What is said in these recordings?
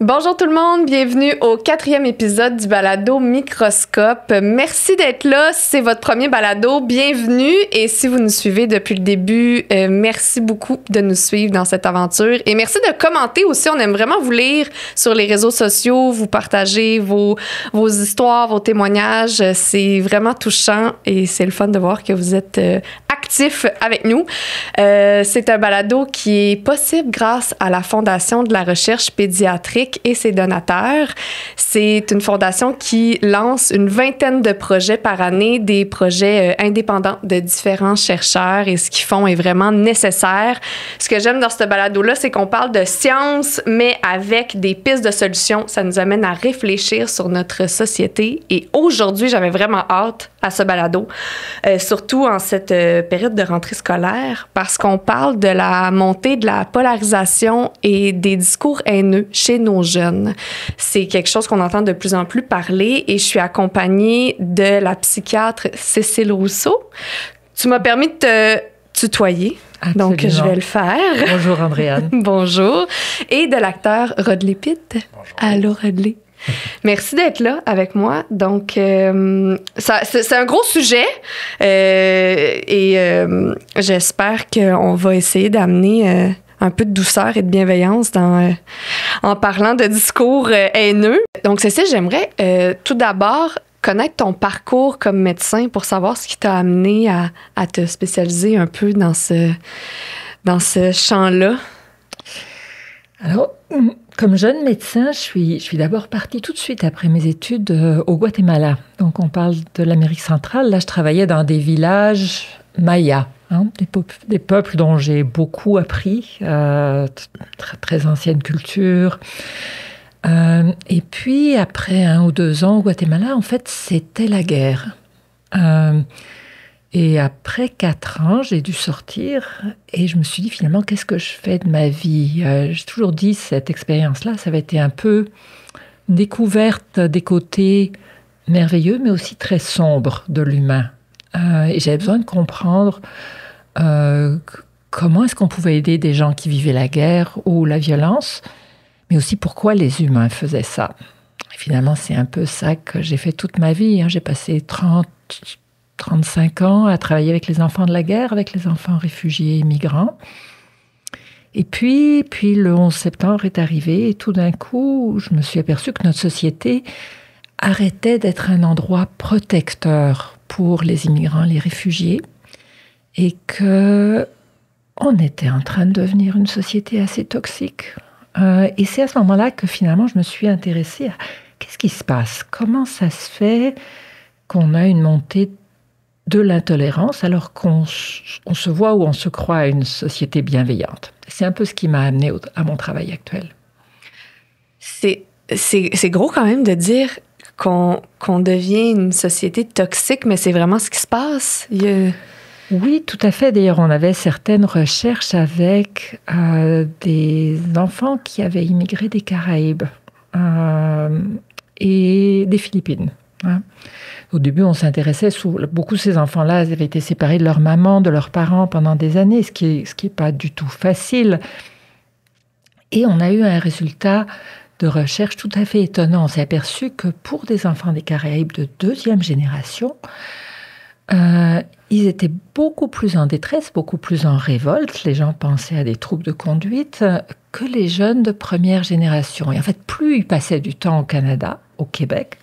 Bonjour tout le monde, bienvenue au 4e épisode du balado Microscope. Merci d'être là, c'est votre premier balado, bienvenue. Et si vous nous suivez depuis le début, merci beaucoup de nous suivre dans cette aventure. Et merci de commenter aussi, on aime vraiment vous lire sur les réseaux sociaux, vous partager vos histoires, vos témoignages. C'est vraiment touchant et c'est le fun de voir que vous êtes actifs avec nous. C'est un balado qui est possible grâce à la Fondation de la recherche pédiatrique et ses donateurs. C'est une fondation qui lance une vingtaine de projets par année, des projets indépendants de différents chercheurs, et ce qu'ils font est vraiment nécessaire. Ce que j'aime dans ce balado-là, c'est qu'on parle de science, mais avec des pistes de solutions. Ça nous amène à réfléchir sur notre société. Et aujourd'hui, j'avais vraiment hâte à ce balado, surtout en cette période de rentrée scolaire, parce qu'on parle de la montée de la polarisation et des discours haineux chez nos jeunes. C'est quelque chose qu'on entend de plus en plus parler et je suis accompagnée de la psychiatre Cécile Rousseau. Tu m'as permis de te tutoyer. Absolument. Donc, je vais le faire. Bonjour, Andréane. Bonjour. Et de l'acteur Rodley Pitt. Bonjour. Allô, Rodley. Merci d'être là avec moi. Donc, c'est un gros sujet et j'espère qu'on va essayer d'amener un peu de douceur et de bienveillance en parlant de discours haineux. Donc, Cécile, j'aimerais tout d'abord connaître ton parcours comme médecin pour savoir ce qui t'a amené à te spécialiser un peu dans ce champ-là. Alors, comme jeune médecin, je suis d'abord partie tout de suite après mes études au Guatemala. Donc, on parle de l'Amérique centrale. Là, je travaillais dans des villages mayas, des peuples dont j'ai beaucoup appris, très, très ancienne culture. Et puis, après 1 ou 2 ans au Guatemala, en fait, c'était la guerre. Et après 4 ans, j'ai dû sortir et je me suis dit finalement, qu'est-ce que je fais de ma vie? J'ai toujours dit, cette expérience-là, ça avait été un peu une découverte des côtés merveilleux, mais aussi très sombres de l'humain. Et j'avais besoin de comprendre comment est-ce qu'on pouvait aider des gens qui vivaient la guerre ou la violence, mais aussi pourquoi les humains faisaient ça. Et finalement, c'est un peu ça que j'ai fait toute ma vie. J'ai passé 35 ans à travailler avec les enfants de la guerre, avec les enfants réfugiés et migrants. Et puis le 11 septembre est arrivé et tout d'un coup, je me suis aperçue que notre société arrêtait d'être un endroit protecteur pour les immigrants, les réfugiés, et que on était en train de devenir une société assez toxique. Et c'est à ce moment-là que finalement, je me suis intéressée à qu'est-ce qui se passe? Comment ça se fait qu'on a une montée de l'intolérance alors qu'on se voit ou on se croit à une société bienveillante? C'est un peu ce qui m'a amenée à mon travail actuel. C'est gros quand même de dire qu'on devient une société toxique, mais c'est vraiment ce qui se passe. Oui, tout à fait. D'ailleurs, on avait certaines recherches avec des enfants qui avaient immigré des Caraïbes et des Philippines. Au début, on s'intéressait beaucoup de ces enfants-là avaient été séparés de leur maman, de leurs parents pendant des années, ce qui est pas du tout facile. Et on a eu un résultat de recherche tout à fait étonnant. On s'est aperçu que pour des enfants des Caraïbes de 2e génération, ils étaient beaucoup plus en détresse, beaucoup plus en révolte. Les gens pensaient à des troubles de conduite que les jeunes de 1re génération. Et en fait, plus ils passaient du temps au Canada, au Québec,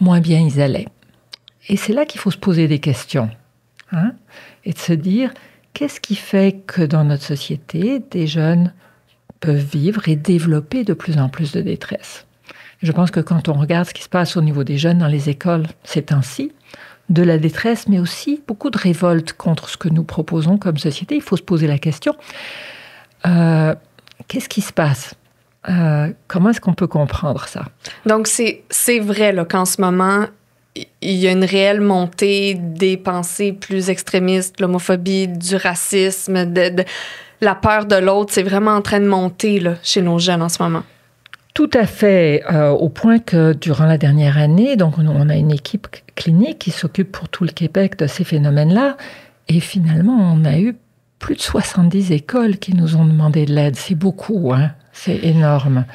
moins bien ils allaient. Et c'est là qu'il faut se poser des questions. Et de se dire, qu'est-ce qui fait que dans notre société, des jeunes peuvent vivre et développer de plus en plus de détresse? Je pense que quand on regarde ce qui se passe au niveau des jeunes dans les écoles ces temps-ci, de la détresse, mais aussi beaucoup de révolte contre ce que nous proposons comme société, il faut se poser la question, qu'est-ce qui se passe? Comment est-ce qu'on peut comprendre ça? Donc, c'est vrai là, qu'en ce moment, il y a une réelle montée des pensées plus extrémistes, l'homophobie, du racisme, de la peur de l'autre. C'est vraiment en train de monter là, chez nos jeunes en ce moment. Tout à fait, au point que durant la dernière année, donc on a une équipe clinique qui s'occupe pour tout le Québec de ces phénomènes-là, et finalement, on a eu plus de 70 écoles qui nous ont demandé de l'aide. C'est beaucoup, c'est énorme.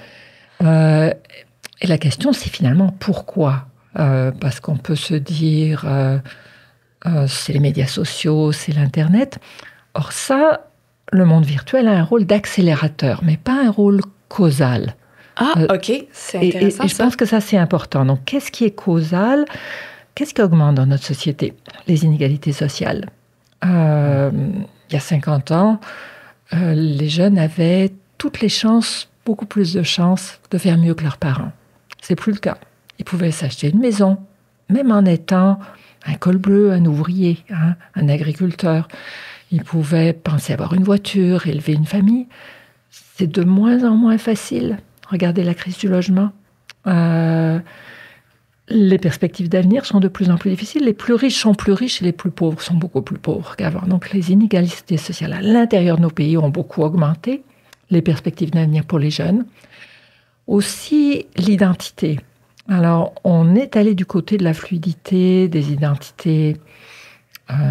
Et la question, c'est finalement pourquoi parce qu'on peut se dire, c'est les médias sociaux, c'est l'Internet. Or ça, le monde virtuel a un rôle d'accélérateur, mais pas un rôle causal. Ah, OK, c'est intéressant et je pense que ça, c'est important. Donc, qu'est-ce qui est causal? Qu'est-ce qui augmente dans notre société? Les inégalités sociales. Il y a 50 ans, les jeunes avaient toutes les chances, beaucoup plus de chances de faire mieux que leurs parents. C'est plus le cas. Ils pouvaient s'acheter une maison, même en étant un col bleu, un ouvrier, un agriculteur. Ils pouvaient penser avoir une voiture, élever une famille. C'est de moins en moins facile. Regardez la crise du logement. Les perspectives d'avenir sont de plus en plus difficiles. Les plus riches sont plus riches et les plus pauvres sont beaucoup plus pauvres qu'avant. Donc les inégalités sociales à l'intérieur de nos pays ont beaucoup augmenté. Les perspectives d'avenir pour les jeunes. Aussi l'identité. Alors, on est allé du côté de la fluidité, des identités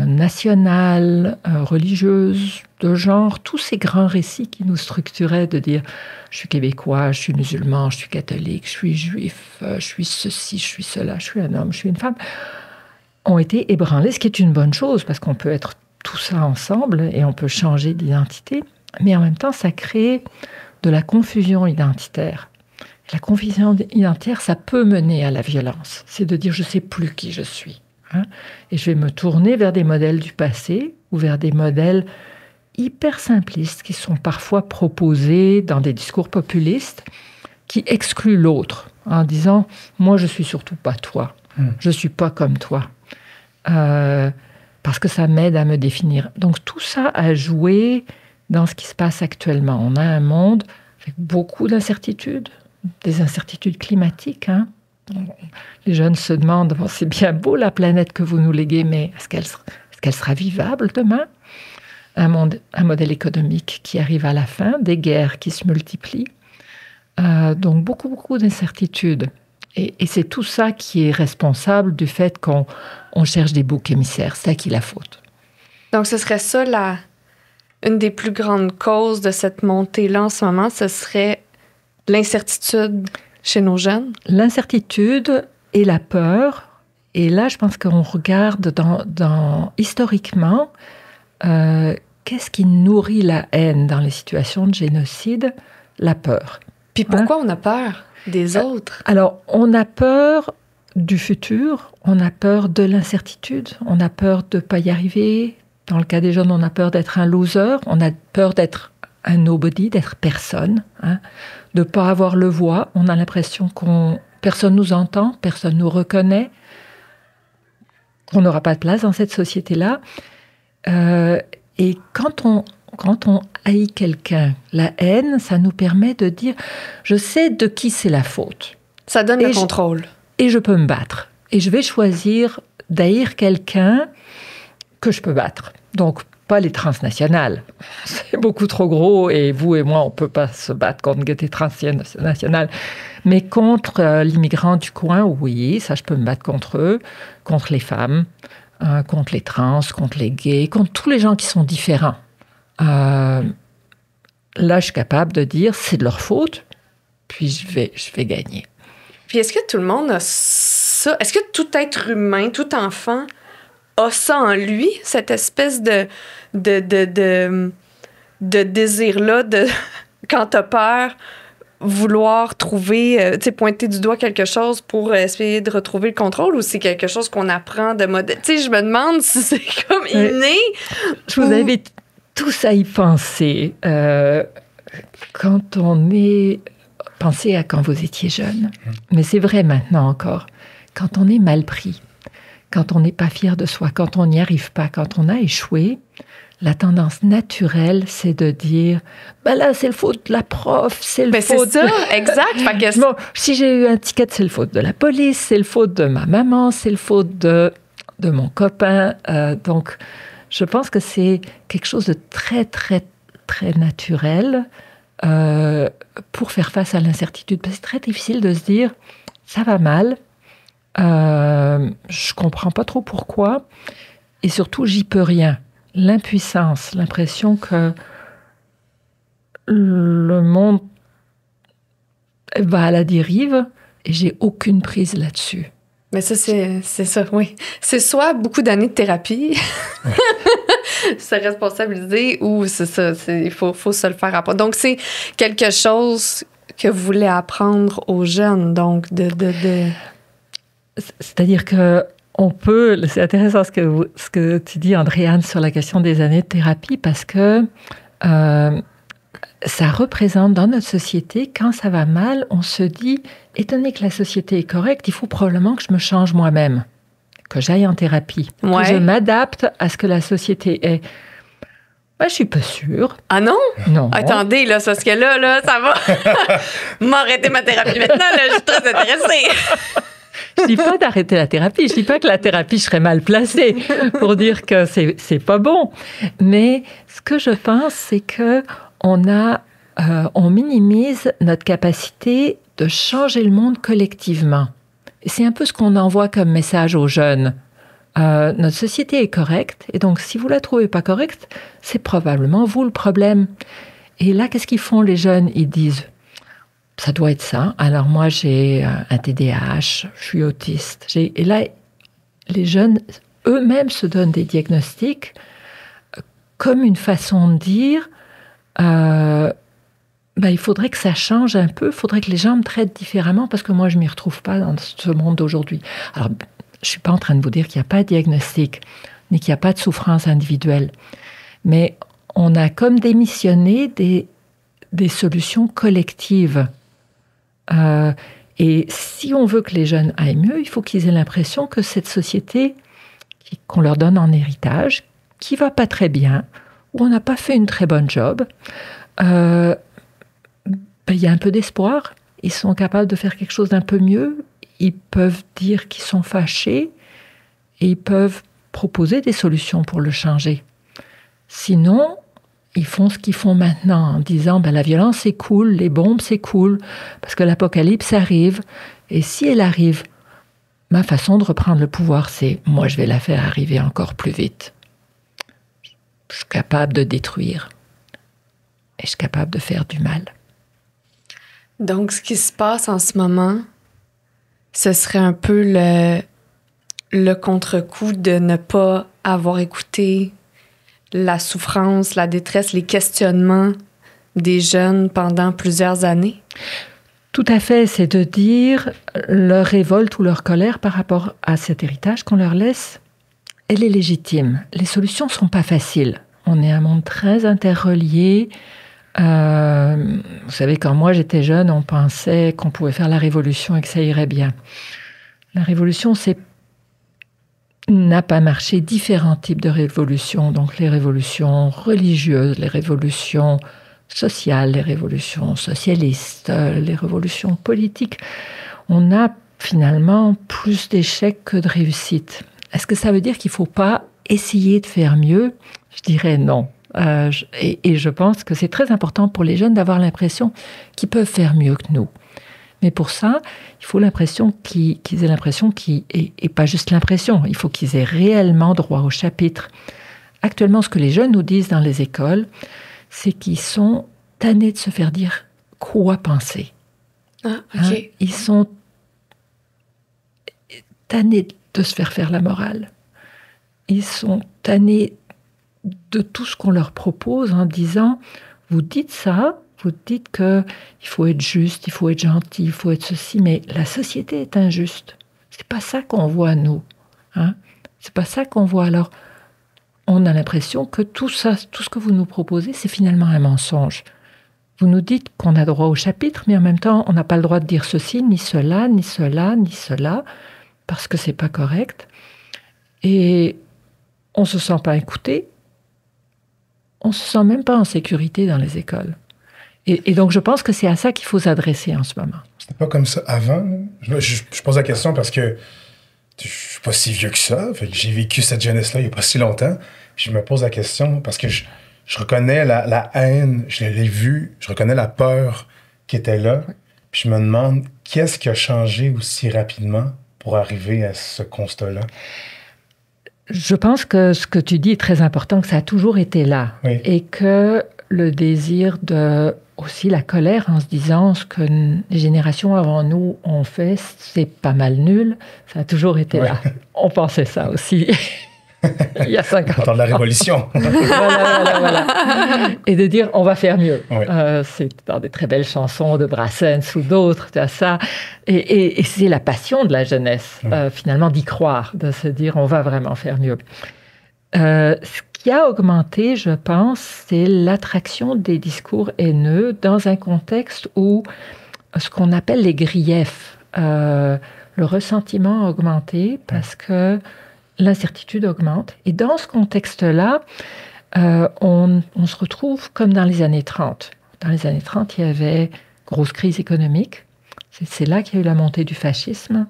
nationales, religieuses, de genre, tous ces grands récits qui nous structuraient de dire « je suis québécois, je suis musulman, je suis catholique, je suis juif, je suis ceci, je suis cela, je suis un homme, je suis une femme », ont été ébranlés, ce qui est une bonne chose, parce qu'on peut être tout ça ensemble et on peut changer d'identité, mais en même temps, ça crée de la confusion identitaire. La confusion identitaire, ça peut mener à la violence. C'est de dire, je ne sais plus qui je suis. Et je vais me tourner vers des modèles du passé ou vers des modèles hyper simplistes qui sont parfois proposés dans des discours populistes qui excluent l'autre en disant, moi, je ne suis surtout pas toi. Je ne suis pas comme toi. Parce que ça m'aide à me définir. Donc, tout ça a joué dans ce qui se passe actuellement. On a un monde avec beaucoup d'incertitudes, des incertitudes climatiques. Les jeunes se demandent, bon, c'est bien beau la planète que vous nous léguez, mais est-ce qu'elle sera vivable demain? Un modèle économique qui arrive à la fin, des guerres qui se multiplient. Donc beaucoup d'incertitudes. Et c'est tout ça qui est responsable du fait qu'on cherche des boucs émissaires. C'est à qui la faute? Donc ce serait ça une des plus grandes causes de cette montée-là en ce moment, ce serait l'incertitude chez nos jeunes? L'incertitude et la peur. Et là, je pense qu'on regarde historiquement, qu'est-ce qui nourrit la haine dans les situations de génocide? La peur. Puis pourquoi on a peur des autres? Alors, on a peur du futur, on a peur de l'incertitude, on a peur de ne pas y arriver. Dans le cas des jeunes, on a peur d'être un loser, on a peur d'être un nobody, d'être personne, de ne pas avoir le voix. On a l'impression personne nous entend, personne nous reconnaît, qu'on n'aura pas de place dans cette société-là. Et quand on haït quelqu'un, la haine, ça nous permet de dire « je sais de qui c'est la faute ». Ça donne le contrôle. Et je peux me battre. Et je vais choisir d'haïr quelqu'un que je peux battre. Donc, pas les transnationales. C'est beaucoup trop gros et vous et moi, on ne peut pas se battre contre des transnationales. Mais contre l'immigrant du coin, oui, ça, je peux me battre contre eux, contre les femmes, contre les trans, contre les gays, contre tous les gens qui sont différents. Là, je suis capable de dire, c'est de leur faute, puis je vais gagner. Puis est-ce que tout le monde a ça? Est-ce que tout être humain, tout enfant a ça en lui, cette espèce de désir-là, quand t'as peur, vouloir trouver, pointer du doigt quelque chose pour essayer de retrouver le contrôle, ou c'est quelque chose qu'on apprend de mode? Tu sais, je me demande si c'est comme inné. Je vous invite tous à y penser. Quand on est... Pensez à quand vous étiez jeune. Mais c'est vrai maintenant encore. Quand on est mal pris, quand on n'est pas fier de soi, quand on n'y arrive pas, quand on a échoué, la tendance naturelle, c'est de dire ben là, c'est le faute de la prof, c'est le faute... C'est ça, exact. Bon, si j'ai eu un ticket, c'est le faute de la police, c'est le faute de ma maman, c'est le faute de mon copain. Donc, je pense que c'est quelque chose de très, très, très naturel pour faire face à l'incertitude. Parce que c'est très difficile de se dire ça va mal, je comprends pas trop pourquoi, et surtout, j'y peux rien. L'impuissance, l'impression que le monde va à la dérive et j'ai aucune prise là-dessus. Mais ça, c'est ça, oui. C'est soit beaucoup d'années de thérapie, se responsabiliser, ou c'est ça, il faut se le faire apprendre. Donc, c'est quelque chose que vous voulez apprendre aux jeunes, donc C'est-à-dire que on peut... C'est intéressant ce que tu dis, Andréane, sur la question des années de thérapie, parce que ça représente dans notre société, quand ça va mal, on se dit, étant donné que la société est correcte, il faut probablement que je me change moi-même, que j'aille en thérapie, que je m'adapte à ce que la société est. Ben, je suis pas sûre. Ah non? Non. Attendez, là, parce que là, ça va m'arrêter ma thérapie maintenant, là, je suis très intéressée. Je dis pas d'arrêter la thérapie, je dis pas que la thérapie, je serais mal placée pour dire que c'est pas bon. Mais ce que je pense, c'est que on minimise notre capacité de changer le monde collectivement. Et c'est un peu ce qu'on envoie comme message aux jeunes. Notre société est correcte, et donc si vous la trouvez pas correcte, c'est probablement vous le problème. Et là, qu'est-ce qu'ils font les jeunes? Ils disent, ça doit être ça. Alors moi, j'ai un TDAH, je suis autiste. Et là, les jeunes eux-mêmes se donnent des diagnostics comme une façon de dire, il faudrait que ça change un peu, il faudrait que les gens me traitent différemment parce que moi, je ne m'y retrouve pas dans ce monde d'aujourd'hui. Alors, je ne suis pas en train de vous dire qu'il n'y a pas de diagnostic, ni qu'il n'y a pas de souffrance individuelle. Mais on a comme démissionné des solutions collectives. Et si on veut que les jeunes aillent mieux, il faut qu'ils aient l'impression que cette société qu'on leur donne en héritage, qui ne va pas très bien, où on n'a pas fait une très bonne job, il y a un peu d'espoir. Ils sont capables de faire quelque chose d'un peu mieux. Ils peuvent dire qu'ils sont fâchés et ils peuvent proposer des solutions pour le changer. Sinon, ils font ce qu'ils font maintenant en disant la violence c'est cool, les bombes c'est cool, parce que l'apocalypse arrive. Et si elle arrive, ma façon de reprendre le pouvoir, c'est moi je vais la faire arriver encore plus vite. Je suis capable de détruire. Et je suis capable de faire du mal. Donc, ce qui se passe en ce moment, ce serait un peu le contre-coup de ne pas avoir écouté la souffrance, la détresse, les questionnements des jeunes pendant plusieurs années? Tout à fait, c'est de dire leur révolte ou leur colère par rapport à cet héritage qu'on leur laisse, elle est légitime. Les solutions ne sont pas faciles. On est un monde très interrelié. Vous savez, quand moi j'étais jeune, on pensait qu'on pouvait faire la révolution et que ça irait bien. La révolution, n'a pas marché. Différents types de révolutions, donc les révolutions religieuses, les révolutions sociales, les révolutions socialistes, les révolutions politiques. On a finalement plus d'échecs que de réussites. Est-ce que ça veut dire qu'il ne faut pas essayer de faire mieux? Je dirais non. Et je pense que c'est très important pour les jeunes d'avoir l'impression qu'ils peuvent faire mieux que nous. Mais pour ça, il faut qu'ils aient l'impression et pas juste l'impression, il faut qu'ils aient réellement droit au chapitre. Actuellement, ce que les jeunes nous disent dans les écoles, c'est qu'ils sont tannés de se faire dire quoi penser. Ah, OK. Ils sont tannés de se faire la morale. Ils sont tannés de tout ce qu'on leur propose en disant « Vous dites ça, vous dites qu'il faut être juste, il faut être gentil, il faut être ceci, mais la société est injuste. C'est pas ça qu'on voit, nous. C'est pas ça qu'on voit. Alors, on a l'impression que tout ça, tout ce que vous nous proposez, c'est finalement un mensonge. Vous nous dites qu'on a droit au chapitre, mais en même temps, on n'a pas le droit de dire ceci, ni cela, ni cela, ni cela, parce que c'est pas correct. Et on se sent pas écouté. On se sent même pas en sécurité dans les écoles. Et donc, je pense que c'est à ça qu'il faut s'adresser en ce moment. C'était pas comme ça avant. Je pose la question parce que je suis pas si vieux que ça. Fait que j'ai vécu cette jeunesse-là il y a pas si longtemps. Je me pose la question parce que je reconnais la haine, je l'ai vue, je reconnais la peur qui était là. Puis je me demande, qu'est-ce qui a changé aussi rapidement pour arriver à ce constat-là? Je pense que ce que tu dis est très important, que ça a toujours été là. Oui. Et que le désir de aussi la colère en se disant ce que les générations avant nous ont fait, c'est pas mal nul. Ça a toujours été là. On pensait ça aussi. Il y a 50 ans. Dans la Révolution. Voilà. Et de dire, on va faire mieux. Oui. C'est dans des très belles chansons de Brassens ou d'autres, tu as ça. Et c'est la passion de la jeunesse, finalement, d'y croire, de se dire, on va vraiment faire mieux. Ce qui a augmenté, je pense, c'est l'attraction des discours haineux dans un contexte où ce qu'on appelle les griefs, le ressentiment a augmenté parce que l'incertitude augmente. Et dans ce contexte-là, on se retrouve comme dans les années 30. Dans les années 30, il y avait grosse crise économique. C'est là qu'il y a eu la montée du fascisme.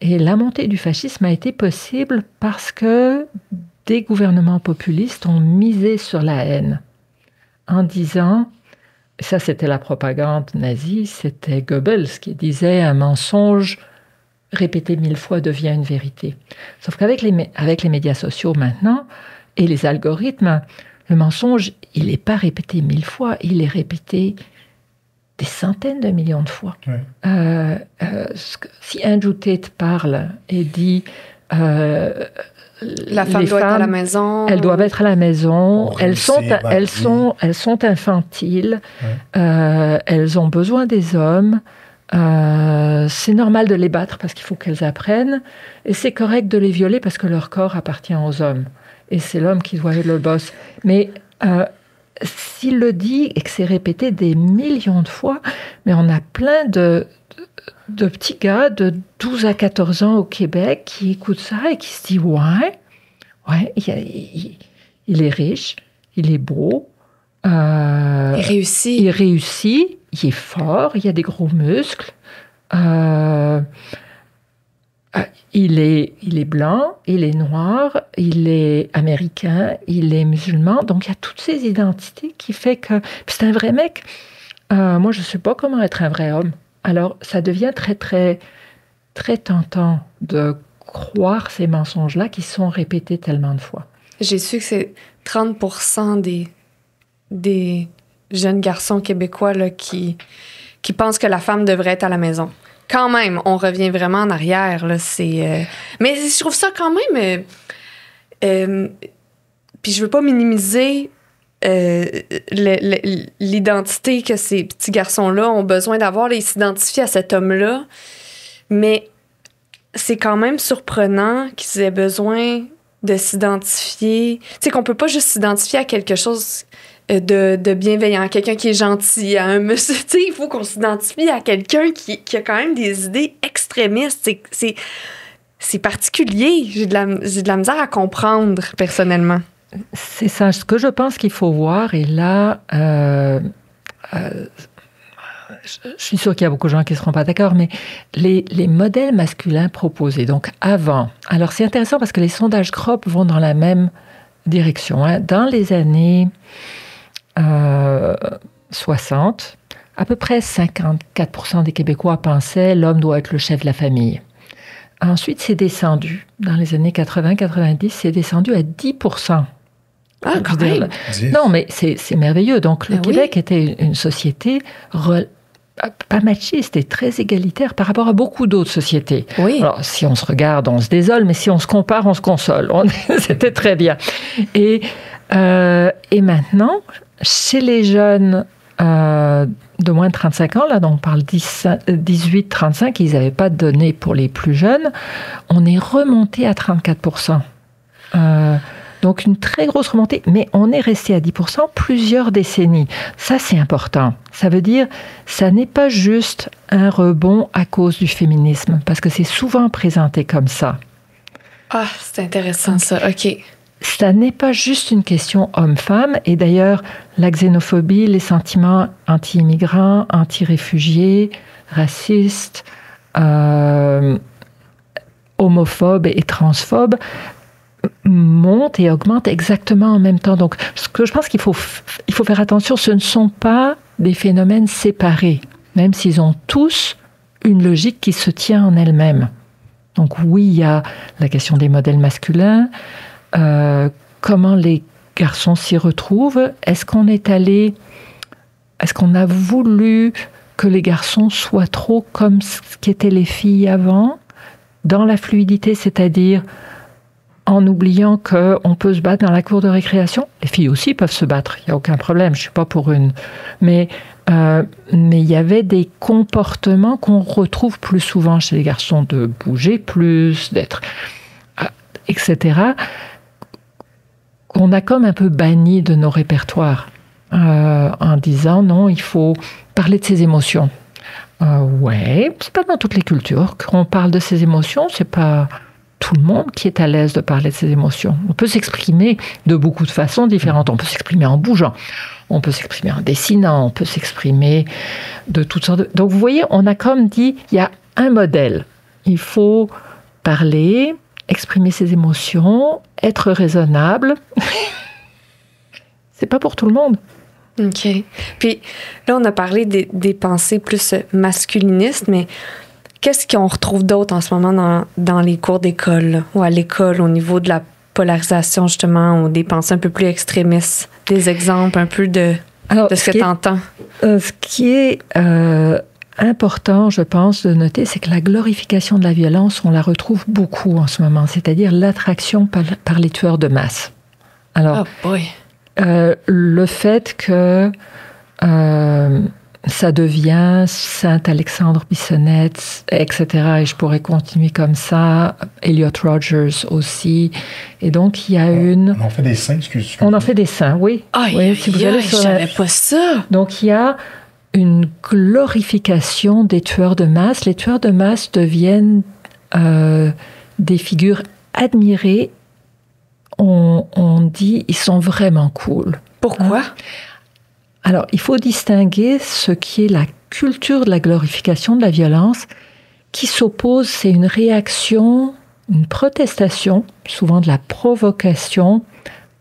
Et la montée du fascisme a été possible parce que des gouvernements populistes ont misé sur la haine en disant, ça c'était la propagande nazie, c'était Goebbels qui disait un mensonge répété 1000 fois devient une vérité. Sauf qu'avec les médias sociaux maintenant et les algorithmes, le mensonge, il n'est pas répété 1000 fois, il est répété des centaines de millions de fois. Ouais. Si Andrew Tate parle et dit la femme doit être à la maison. Elles doivent être à la maison. Elles sont infantiles. Ouais. Elles ont besoin des hommes. C'est normal de les battre parce qu'il faut qu'elles apprennent. Et c'est correct de les violer parce que leur corps appartient aux hommes. Et c'est l'homme qui doit être le boss. Mais s'il le dit et que c'est répété des millions de fois, mais on a plein de petits gars de 12 à 14 ans au Québec qui écoutent ça et qui se disent « Ouais, il est riche, il est beau. Il réussit. Il est fort, il a des gros muscles. Il est blanc, il est noir, il est américain, il est musulman. Donc, il y a toutes ces identités qui fait que... Puis c'est un vrai mec. Moi, je ne sais pas comment être un vrai homme. Alors, ça devient très, très, très tentant de croire ces mensonges-là qui sont répétés tellement de fois. J'ai su que c'est 30% des jeunes garçons québécois là, qui pensent que la femme devrait être à la maison. Quand même, on revient vraiment en arrière. Là, mais je trouve ça quand même... puis je veux pas minimiser l'identité que ces petits garçons-là ont besoin d'avoir. Ils s'identifient à cet homme-là. Mais c'est quand même surprenant qu'ils aient besoin de s'identifier. Tu sais, qu'on peut pas juste s'identifier à quelque chose de bienveillant, quelqu'un qui est gentil, à un monsieur. Tu sais, il faut qu'on s'identifie à quelqu'un qui a quand même des idées extrémistes. C'est particulier. J'ai de la misère à comprendre, personnellement. C'est ça. Ce que je pense qu'il faut voir, et là, je suis sûre qu'il y a beaucoup de gens qui ne seront pas d'accord, mais les modèles masculins proposés, donc avant. Alors, c'est intéressant parce que les sondages CROP vont dans la même direction. Hein. Dans les années 60, à peu près 54% des Québécois pensaient l'homme doit être le chef de la famille. Ensuite, c'est descendu. Dans les années 80-90, c'est descendu à 10%. Ah, quand même. Non, mais c'est merveilleux. Donc, le Québec était une société pas machiste et très égalitaire par rapport à beaucoup d'autres sociétés. Oui. Alors, si on se regarde, on se désole, mais si on se compare, on se console. C'était très bien. Et maintenant, chez les jeunes de moins de 35 ans, là, donc on parle 18-35, ils n'avaient pas de données pour les plus jeunes, on est remonté à 34%. Donc une très grosse remontée, mais on est resté à 10% plusieurs décennies. Ça, c'est important. Ça veut dire, ça n'est pas juste un rebond à cause du féminisme, parce que c'est souvent présenté comme ça. Ah, c'est intéressant ça, OK. Ça n'est pas juste une question homme-femme, et d'ailleurs, la xénophobie, les sentiments anti-immigrants, anti-réfugiés, racistes, homophobes et transphobes, monte et augmente exactement en même temps. Donc, ce que je pense qu'il faut faire attention, ce ne sont pas des phénomènes séparés, même s'ils ont tous une logique qui se tient en elle-même. Donc oui, il y a la question des modèles masculins, comment les garçons s'y retrouvent. Est-ce qu'on est allé est-ce qu'on a voulu que les garçons soient trop comme ce qu'étaient les filles avant, dans la fluidité, c'est-à-dire en oubliant qu'on peut se battre dans la cour de récréation? Les filles aussi peuvent se battre, il n'y a aucun problème, je ne suis pas pour une... Mais il y avait des comportements qu'on retrouve plus souvent chez les garçons, de bouger plus, d'être... etc., qu'on a comme un peu banni de nos répertoires, en disant non, il faut parler de ses émotions. Ouais, c'est pas dans toutes les cultures qu'on parle de ses émotions, c'est pas tout le monde qui est à l'aise de parler de ses émotions. On peut s'exprimer de beaucoup de façons différentes. On peut s'exprimer en bougeant, on peut s'exprimer en dessinant, on peut s'exprimer de toutes sortes de... Donc vous voyez, on a comme dit, il y a un modèle. Il faut parler, exprimer ses émotions, être raisonnable. C'est pas pour tout le monde. OK. Puis là, on a parlé des pensées plus masculinistes, mais qu'est-ce qu'on retrouve d'autre en ce moment dans les cours d'école, là, ou à l'école, au niveau de la polarisation, justement, ou des pensées un peu plus extrémistes? Des exemples un peu de ce que tu entends? Ce qui est important, je pense, de noter, c'est que la glorification de la violence, on la retrouve beaucoup en ce moment, c'est-à-dire l'attraction par les tueurs de masse. Alors, le fait que ça devient Saint-Alexandre Bissonnette, etc., et je pourrais continuer comme ça, Elliot Rogers aussi, et donc il y a On en fait des saints, excuse. On en fait des saints, oui. Oui, si vous allez sur... je savais pas ça. Donc il y a une glorification des tueurs de masse. Les tueurs de masse deviennent des figures admirées. On dit, ils sont vraiment cool. Pourquoi? Alors, il faut distinguer ce qui est la culture de la glorification de la violence, qui s'oppose, c'est une réaction, une protestation, souvent de la provocation,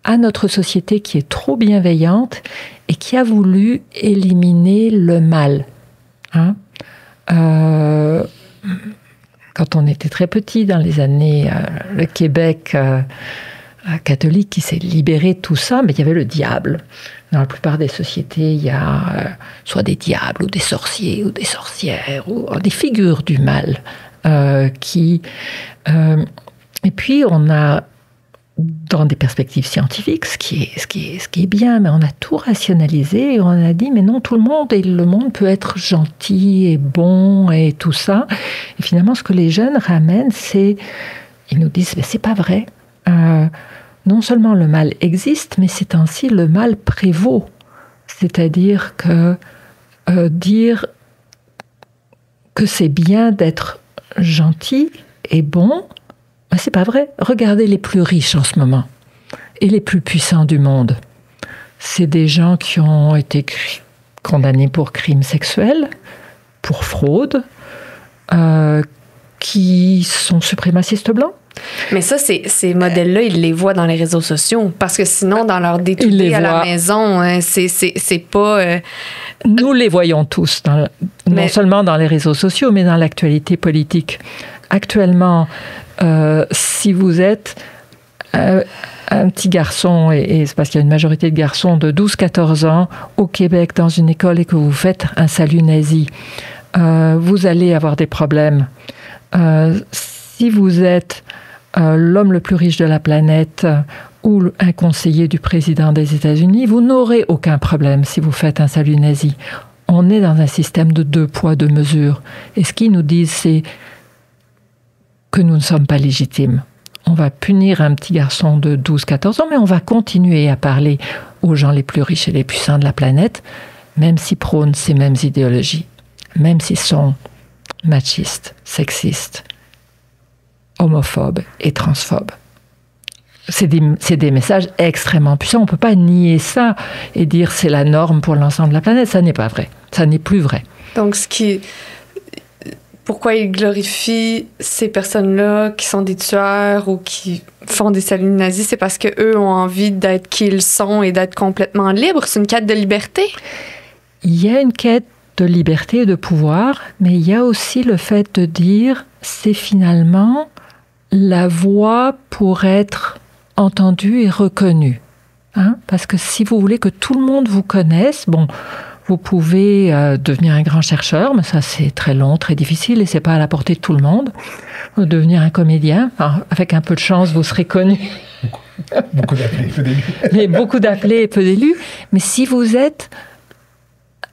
à notre société qui est trop bienveillante et qui a voulu éliminer le mal. Quand on était très petit, dans les années, le Québec catholique qui s'est libéré de tout ça, mais il y avait le diable. Dans la plupart des sociétés, il y a soit des diables ou des sorciers ou des sorcières ou des figures du mal et puis on a, dans des perspectives scientifiques, ce qui est bien, mais on a tout rationalisé et on a dit mais non, tout le monde peut être gentil et bon et tout ça. Et finalement, ce que les jeunes ramènent, ils nous disent mais c'est pas vrai. Non seulement le mal existe, mais c'est ainsi le mal prévaut. C'est-à-dire que dire que c'est bien d'être gentil et bon, ben c'est pas vrai. Regardez les plus riches en ce moment et les plus puissants du monde. C'est des gens qui ont été condamnés pour crimes sexuels, pour fraude, qui sont suprémacistes blancs. Mais ça, ces modèles-là, ils les voient dans les réseaux sociaux. Parce que sinon, dans leur détourné à la maison, c'est pas... Nous les voyons tous, non seulement dans les réseaux sociaux, mais dans l'actualité politique. Actuellement, si vous êtes un petit garçon, et c'est parce qu'il y a une majorité de garçons de 12-14 ans au Québec dans une école et que vous faites un salut nazi, vous allez avoir des problèmes. Si vous êtes l'homme le plus riche de la planète ou un conseiller du président des États-Unis, vous n'aurez aucun problème si vous faites un salut nazi. On est dans un système de 2 poids, 2 mesures. Et ce qu'ils nous disent, c'est que nous ne sommes pas légitimes. On va punir un petit garçon de 12-14 ans, mais on va continuer à parler aux gens les plus riches et les puissants de la planète, même s'ils prônent ces mêmes idéologies, même s'ils sont machistes, sexistes, homophobes et transphobes. C'est des messages extrêmement puissants. On ne peut pas nier ça et dire c'est la norme pour l'ensemble de la planète. Ça n'est pas vrai. Ça n'est plus vrai. Donc, pourquoi ils glorifient ces personnes-là qui sont des tueurs ou qui font des saluts nazis, c'est parce qu'eux ont envie d'être qui ils sont et d'être complètement libres. C'est une quête de liberté. Il y a une quête de liberté et de pouvoir, mais il y a aussi le fait de dire c'est finalement la voie pour être entendue et reconnue. Parce que si vous voulez que tout le monde vous connaisse, Vous pouvez devenir un grand chercheur, mais ça c'est très long, très difficile et c'est pas à la portée de tout le monde. Devenir un comédien, alors, avec un peu de chance, vous serez connu. Beaucoup d'appelés, peu d'élus. Mais beaucoup d'appelés et peu d'élus. Mais si vous êtes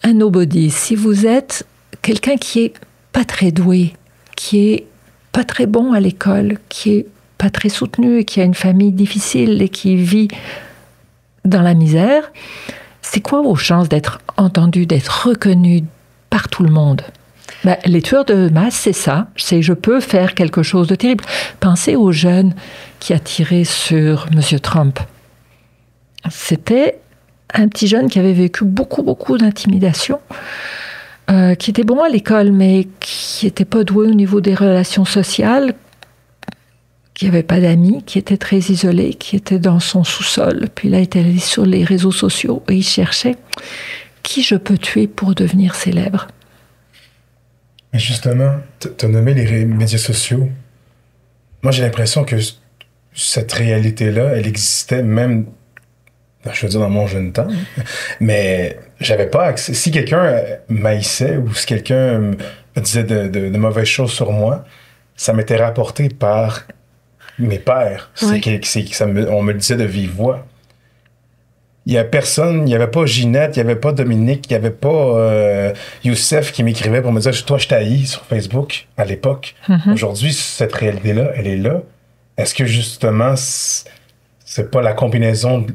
un nobody, si vous êtes quelqu'un qui est pas très doué, qui est pas très bon à l'école, qui est pas très soutenu, qui a une famille difficile et qui vit dans la misère, c'est quoi vos chances d'être entendu, d'être reconnu par tout le monde? Ben, les tueurs de masse, c'est ça. C'est je peux faire quelque chose de terrible. Pensez aux jeunes qui a tiré sur M. Trump. C'était un petit jeune qui avait vécu beaucoup d'intimidation, qui était bon à l'école, mais qui n'était pas doué au niveau des relations sociales, qui n'avait pas d'amis, qui était très isolé, qui était dans son sous-sol. Puis là, il était allé sur les réseaux sociaux et il cherchait qui je peux tuer pour devenir célèbre. Mais justement, tu as nommé les médias sociaux. Moi, j'ai l'impression que cette réalité-là, elle existait même, je veux dire, dans mon jeune temps. Mais j'avais pas accès. Si quelqu'un m'haïssait ou si quelqu'un me disait de mauvaises choses sur moi, ça m'était rapporté par mes pères. Oui. On me le disait de vive voix. Il n'y a personne, il n'y avait pas Ginette, il n'y avait pas Dominique, il n'y avait pas Youssef qui m'écrivait pour me dire « Toi, je t'haïs » sur Facebook à l'époque. Mm-hmm. Aujourd'hui, cette réalité-là, elle est là. Est-ce que justement, c'est pas la combinaison de...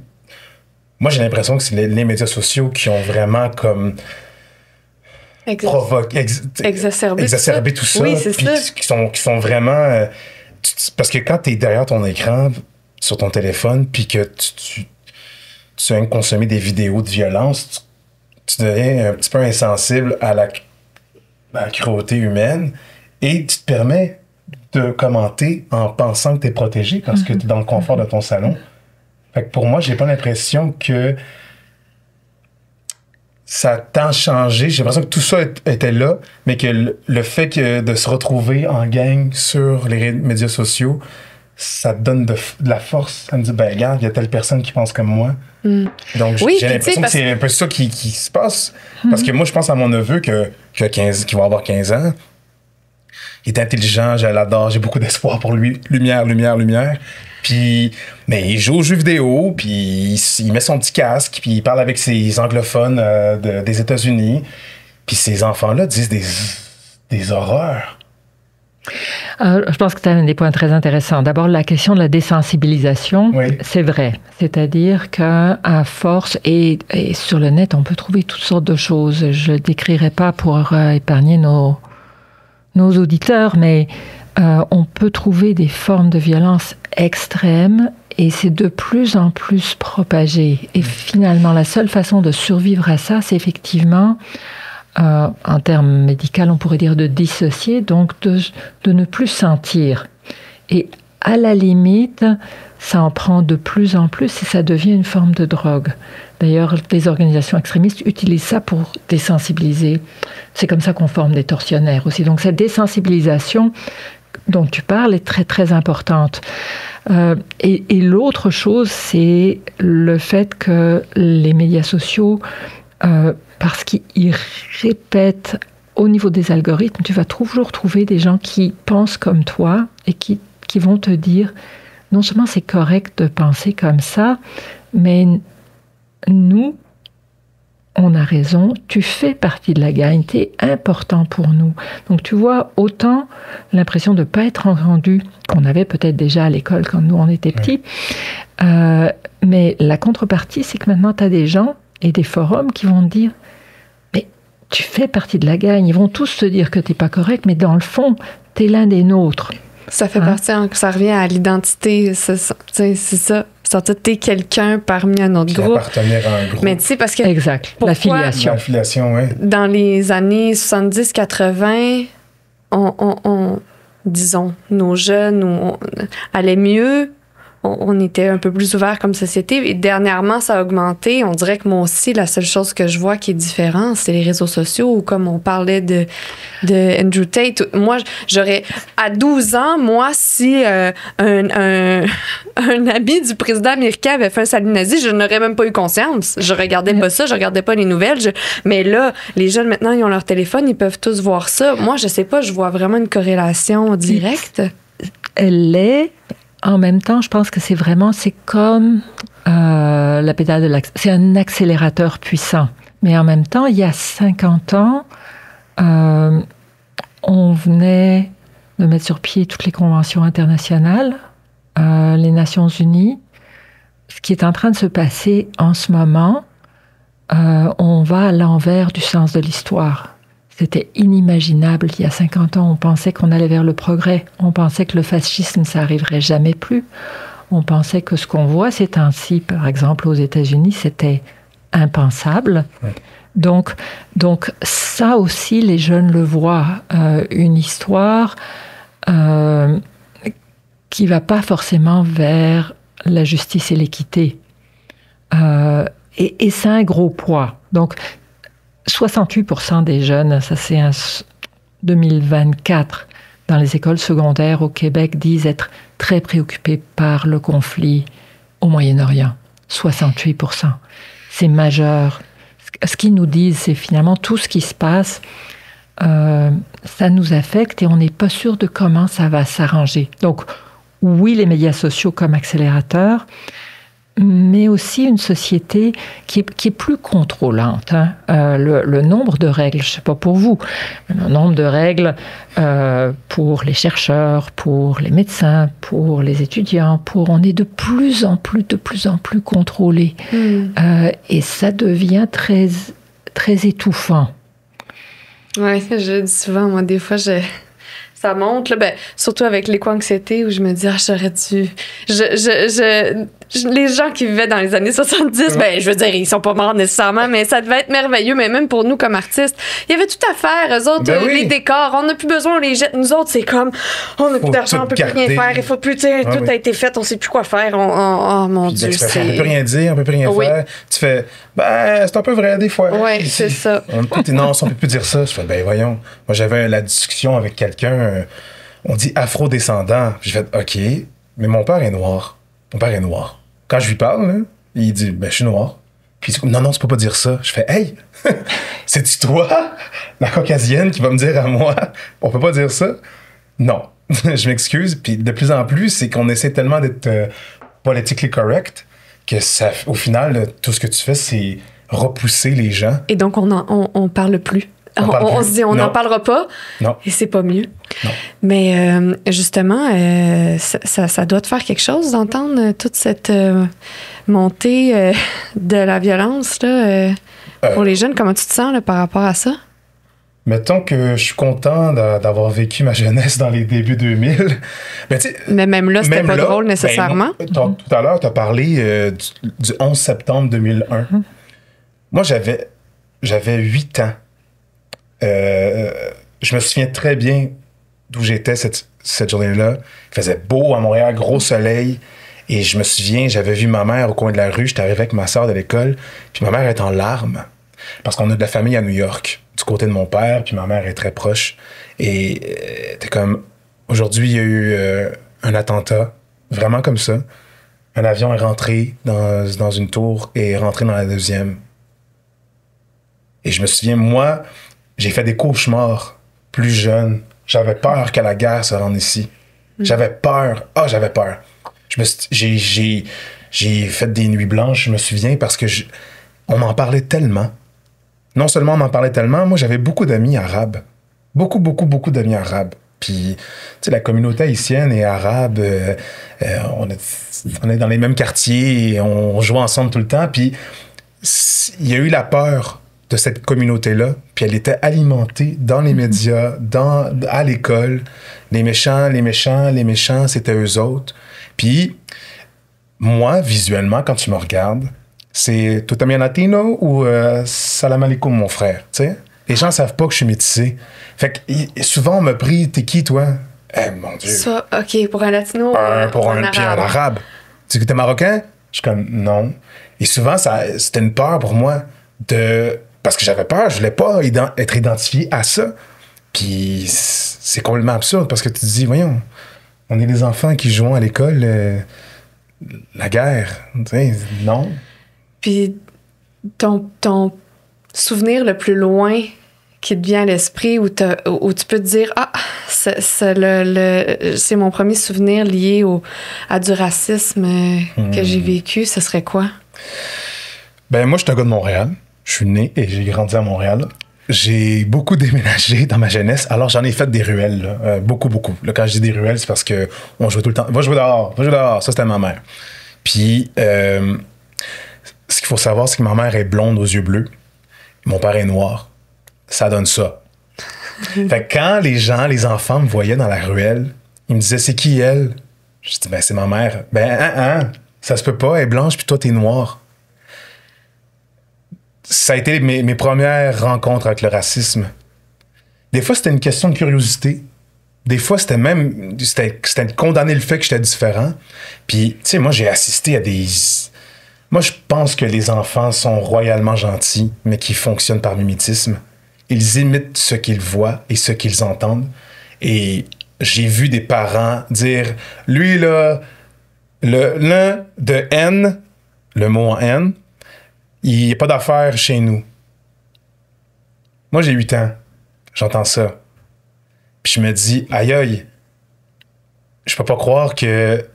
Moi, j'ai l'impression que c'est les médias sociaux qui ont vraiment comme... exacerbé tout ça. Oui, c'est ça. Qui sont vraiment... parce que quand tu es derrière ton écran, sur ton téléphone, puis que tu viens de consommer des vidéos de violence, tu deviens un petit peu insensible à la cruauté humaine et tu te permets de commenter en pensant que tu es protégé parce que tu es dans le confort de ton salon. Fait que pour moi, j'ai pas l'impression que ça a tant changé. J'ai l'impression que tout ça était là, mais que le fait de se retrouver en gang sur les médias sociaux, ça te donne de la force. Ça me dit, ben regarde, il y a telle personne qui pense comme moi. Mm. Donc, oui, j'ai l'impression que c'est un peu ça qui se passe. Parce que moi, je pense à mon neveu qui va avoir 15 ans. Il est intelligent, je l'adore, j'ai beaucoup d'espoir pour lui. Lumière. Puis, mais il joue aux jeux vidéo, puis il met son petit casque, puis il parle avec ses anglophones des États-Unis. Puis ces enfants-là disent des horreurs. Je pense que tu as des points très intéressants. D'abord, la question de la désensibilisation, oui. C'est vrai. C'est-à-dire qu'à force, et sur le net, on peut trouver toutes sortes de choses. Je ne décrirai pas pour épargner nos auditeurs, mais on peut trouver des formes de violence extrêmes et c'est de plus en plus propagé. Et finalement, la seule façon de survivre à ça, c'est effectivement... en termes médicaux, on pourrait dire de dissocier, donc de ne plus sentir. Et à la limite, ça en prend de plus en plus et ça devient une forme de drogue. D'ailleurs, les organisations extrémistes utilisent ça pour désensibiliser. C'est comme ça qu'on forme des tortionnaires aussi. Donc cette désensibilisation dont tu parles est très très importante. Et l'autre chose, c'est le fait que les médias sociaux... parce qu'ils répètent au niveau des algorithmes, tu vas toujours trouver des gens qui pensent comme toi et qui vont te dire non seulement c'est correct de penser comme ça, mais nous, on a raison, tu fais partie de la gang, tu es important pour nous. Donc tu vois, autant l'impression de ne pas être entendu, qu'on avait peut-être déjà à l'école quand nous on était petits, mais la contrepartie, c'est que maintenant tu as des gens et des forums qui vont te dire mais tu fais partie de la gang, ils vont tous te dire que t'es pas correct, mais dans le fond, t'es l'un des nôtres. Ça fait partie, ça revient à l'identité, c'est ça. T'es quelqu'un parmi un autre groupe. Appartenir à un groupe. Mais tu sais, parce que... Exact, l'affiliation. L'affiliation, oui. Dans les années 70-80, disons, nos jeunes allaient mieux. on était un peu plus ouvert comme société. Et dernièrement, ça a augmenté. On dirait que moi aussi, la seule chose que je vois qui est différente, c'est les réseaux sociaux, ou comme on parlait de Andrew Tate. Moi, j'aurais, à 12 ans, moi, si un ami du président américain avait fait un salut nazi, je n'aurais même pas eu conscience. Je regardais pas ça, je regardais pas les nouvelles. Mais là, les jeunes, maintenant, ils ont leur téléphone, ils peuvent tous voir ça. Moi, je sais pas, je vois vraiment une corrélation directe. Elle l'est. En même temps, je pense que c'est comme la pédale de c'est un accélérateur puissant. Mais en même temps, il y a 50 ans, on venait de mettre sur pied toutes les conventions internationales, les Nations Unies. Ce qui est en train de se passer en ce moment, on va à l'envers du sens de l'histoire. C'était inimaginable. Il y a 50 ans, on pensait qu'on allait vers le progrès. On pensait que le fascisme, ça arriverait jamais plus. On pensait que ce qu'on voit ces temps-ci, par exemple aux États-Unis, c'était impensable. Ouais. Donc ça aussi, les jeunes le voient. Une histoire qui va pas forcément vers la justice et l'équité. Et c'est un gros poids. Donc, 68% des jeunes, ça c'est 2024, dans les écoles secondaires au Québec, disent être très préoccupés par le conflit au Moyen-Orient. 68%. C'est majeur. Ce qu'ils nous disent, c'est finalement tout ce qui se passe, ça nous affecte et on n'est pas sûr de comment ça va s'arranger. Donc, oui, les médias sociaux comme accélérateurs, mais aussi une société qui est plus contrôlante. Hein. Le nombre de règles, je ne sais pas pour vous, le nombre de règles pour les chercheurs, pour les médecins, pour les étudiants, on est de plus en plus contrôlés. Et ça devient très, très étouffant. Oui, je dis souvent, moi, des fois, ça monte, là, surtout avec l'éco-anxiété où je me dis, j'aurais dû... les gens qui vivaient dans les années 70, je veux dire, ils sont pas morts nécessairement, mais ça devait être merveilleux, mais même pour nous comme artistes, il y avait tout à faire, eux autres, les décors, on n'a plus besoin, on les jette, nous autres, c'est comme, on n'a plus d'argent, on peut plus rien faire, il faut plus, tout a été fait, on sait plus quoi faire, oh mon Dieu, c'est... On peut plus rien dire, on peut plus rien faire, tu fais, c'est un peu vrai des fois. Oui, c'est ça. Non, on peut plus dire ça, je fais, voyons, moi j'avais la discussion avec quelqu'un, on dit afro-descendant. J'ai fait, OK, mais mon père est noir. Mon père est noir. Quand je lui parle, là, il dit, je suis noir. Puis il dit, non, tu peux pas dire ça. Je fais, hey, c'est-tu toi, la caucasienne, qui va me dire à moi, on peut pas dire ça? Non, je m'excuse. Puis de plus en plus, c'est qu'on essaie tellement d'être politically correct que ça, au final, tout ce que tu fais, c'est repousser les gens. Et donc, on parle plus. On se dit, on n'en parlera pas. Non. Et c'est pas mieux. Non. Mais justement, ça doit te faire quelque chose d'entendre toute cette montée de la violence là, pour les jeunes. Comment tu te sens là, par rapport à ça? Mettons que je suis content d'avoir vécu ma jeunesse dans les débuts 2000. Mais même là, c'était pas drôle nécessairement. Tout à l'heure, tu as parlé du 11 septembre 2001. Moi, j'avais 8 ans. Je me souviens très bien d'où j'étais cette journée-là. Il faisait beau à Montréal, gros soleil. Et je me souviens, j'avais vu ma mère au coin de la rue. J'étais arrivé avec ma soeur de l'école. Puis ma mère est en larmes. Parce qu'on a de la famille à New York, du côté de mon père. Puis ma mère est très proche. Et t'es comme... Aujourd'hui, il y a eu un attentat. Vraiment comme ça. Un avion est rentré dans une tour et est rentré dans la deuxième. Et je me souviens, moi... J'ai fait des cauchemars plus jeune. J'avais peur que la guerre se rende ici. J'avais peur. J'avais peur. J'ai fait des nuits blanches, je me souviens, parce que on m'en parlait tellement. Non seulement on m'en parlait tellement, moi j'avais beaucoup d'amis arabes. Beaucoup d'amis arabes. Puis, tu sais, la communauté haïtienne et arabe, on est dans les mêmes quartiers, et on joue ensemble tout le temps. Puis, il y a eu la peur de cette communauté-là, puis elle était alimentée dans les médias, à l'école. Les méchants, c'était eux autres. Puis, moi, visuellement, quand tu me regardes, c'est « Tout bien latino » ou « Salam alaikum, mon frère », tu sais? Les gens savent pas que je suis métissé. Fait que souvent, on m'a pris « T'es qui, toi? » Mon Dieu. Ça, OK, pour un latino Pour un arabe. Tu es marocain? Je suis comme, non. Et souvent, c'était une peur pour moi parce que j'avais peur, je voulais pas être identifié à ça. Puis c'est complètement absurde parce que tu te dis, voyons, on est des enfants qui jouent à l'école la guerre. Tu sais, non. Puis ton souvenir le plus loin qui te vient à l'esprit où tu peux te dire c'est mon premier souvenir lié à du racisme que j'ai vécu, ce serait quoi? Ben moi, je suis un gars de Montréal. Je suis né et j'ai grandi à Montréal. J'ai beaucoup déménagé dans ma jeunesse, alors j'en ai fait des ruelles, là. Beaucoup. Là, quand je dis des ruelles, c'est parce qu'on jouait tout le temps. Va jouer dehors. Ça, c'était ma mère. Puis, ce qu'il faut savoir, c'est que ma mère est blonde aux yeux bleus. Mon père est noir. Ça donne ça. Fait que quand les enfants me voyaient dans la ruelle, ils me disaient, c'est qui elle? Je dis, ben, c'est ma mère. Ben, ça se peut pas, elle est blanche, puis toi, t'es noir. Ça a été mes premières rencontres avec le racisme. Des fois, c'était une question de curiosité. Des fois, c'était de condamner le fait que j'étais différent. Puis, tu sais, moi, j'ai assisté à des... Moi, je pense que les enfants sont royalement gentils, mais qui fonctionnent par mimétisme. Ils imitent ce qu'ils voient et ce qu'ils entendent. Et j'ai vu des parents dire, lui, là, l'un de N, le mot en N, il n'y a pas d'affaires chez nous. Moi, j'ai 8 ans. J'entends ça. Puis je me dis, aïe, je peux pas croire que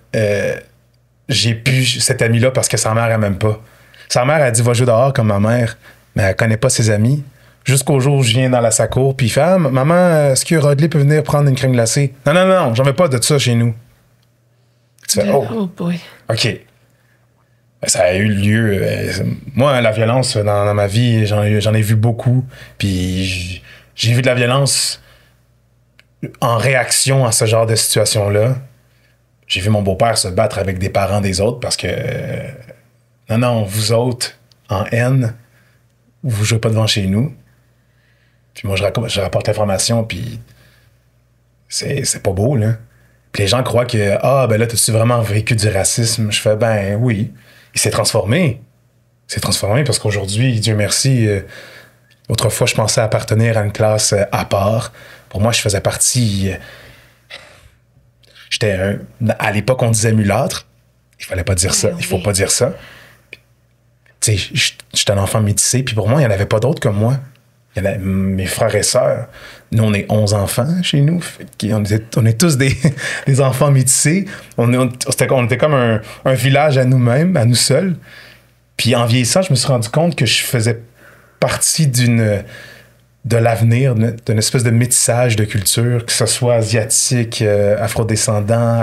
j'ai pu cet ami-là parce que sa mère, elle m'aime pas. Sa mère a dit, va jouer dehors comme ma mère, mais elle connaît pas ses amis. Jusqu'au jour où je viens dans sa cour, puis il fait, maman, est-ce que Rodley peut venir prendre une crème glacée? Non, j'en veux pas de ça chez nous. Tu fais, oh boy. OK. Ça a eu lieu. Moi, la violence dans ma vie, j'en ai vu beaucoup. Puis j'ai vu de la violence en réaction à ce genre de situation-là. J'ai vu mon beau-père se battre avec des parents des autres parce que non, vous autres, en haine, vous jouez pas devant chez nous. Puis moi, je rapporte l'information, puis c'est pas beau, là. Puis les gens croient que, ben là, t'as-tu vraiment vécu du racisme? Je fais, ben oui. Il s'est transformé. Il s'est transformé parce qu'aujourd'hui, Dieu merci, autrefois, je pensais appartenir à une classe à part. Pour moi, je faisais partie... à l'époque, on disait mulâtre. Il fallait pas dire ça. Il faut pas dire ça. Tu sais, j'étais un enfant métissé, puis pour moi, il n'y en avait pas d'autres comme moi. Il y en a mes frères et sœurs. Nous, on est 11 enfants chez nous. On est tous des enfants métissés. On était comme un village à nous-mêmes, à nous seuls. Puis en vieillissant, je me suis rendu compte que je faisais partie de l'avenir, d'une espèce de métissage de culture, que ce soit asiatique, afrodescendant,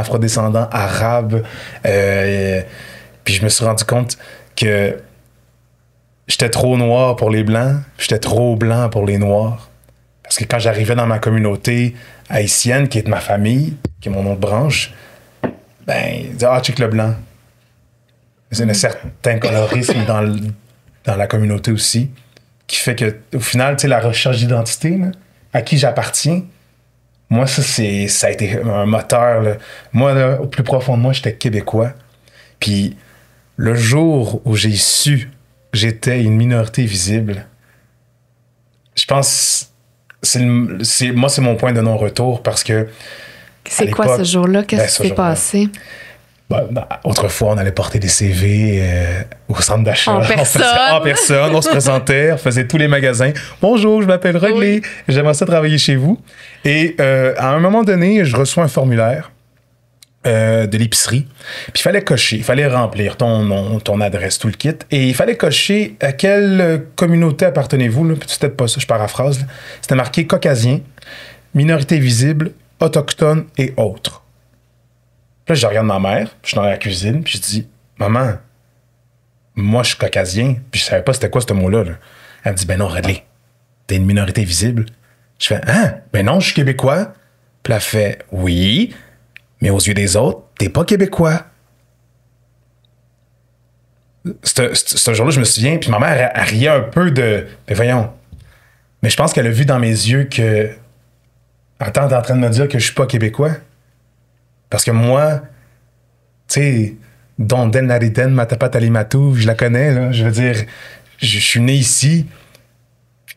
arabe. Puis je me suis rendu compte que j'étais trop noir pour les Blancs, j'étais trop blanc pour les Noirs. Parce que quand j'arrivais dans ma communauté haïtienne, qui est de ma famille, qui est mon autre branche, ben, ils disaient, check le blanc. Il y a un certain colorisme dans la communauté aussi, qui fait que, au final, tu sais, la recherche d'identité, là, à qui j'appartiens, moi, ça a été un moteur, là. Moi, là, au plus profond de moi, j'étais québécois. Puis, le jour où j'ai su j'étais une minorité visible, je pense moi, c'est mon point de non-retour parce que... C'est quoi ce jour-là? Qu'est-ce qui s'est passé? Autrefois, on allait porter des CV au centre d'achat. En personne. On se présentait, on faisait tous les magasins. Bonjour, je m'appelle Rodley, j'aimerais ça travailler chez vous. Et à un moment donné, je reçois un formulaire de l'épicerie. Puis il fallait cocher, il fallait remplir ton nom, ton adresse, tout le kit. Et il fallait cocher à quelle communauté appartenez-vous. Là. C'était pas ça, je paraphrase. Là. C'était marqué caucasien, minorité visible, autochtone et autres. Puis là, je regarde ma mère, je suis dans la cuisine, puis je dis, maman, moi je suis caucasien, puis je savais pas c'était quoi ce mot-là. Là. Elle me dit, ben non, Rodley, t'es une minorité visible. Je fais, ben non, je suis québécois. Puis elle fait, oui, mais aux yeux des autres, t'es pas québécois. Ce jour-là, je me souviens, puis ma mère, elle riait un peu de... Mais voyons. Mais je pense qu'elle a vu dans mes yeux que... Attends, t'es en train de me dire que je suis pas québécois? Parce que moi, tu sais, Donden Nariten, Matapatalimatu, je la connais, là. Je veux dire, je suis né ici.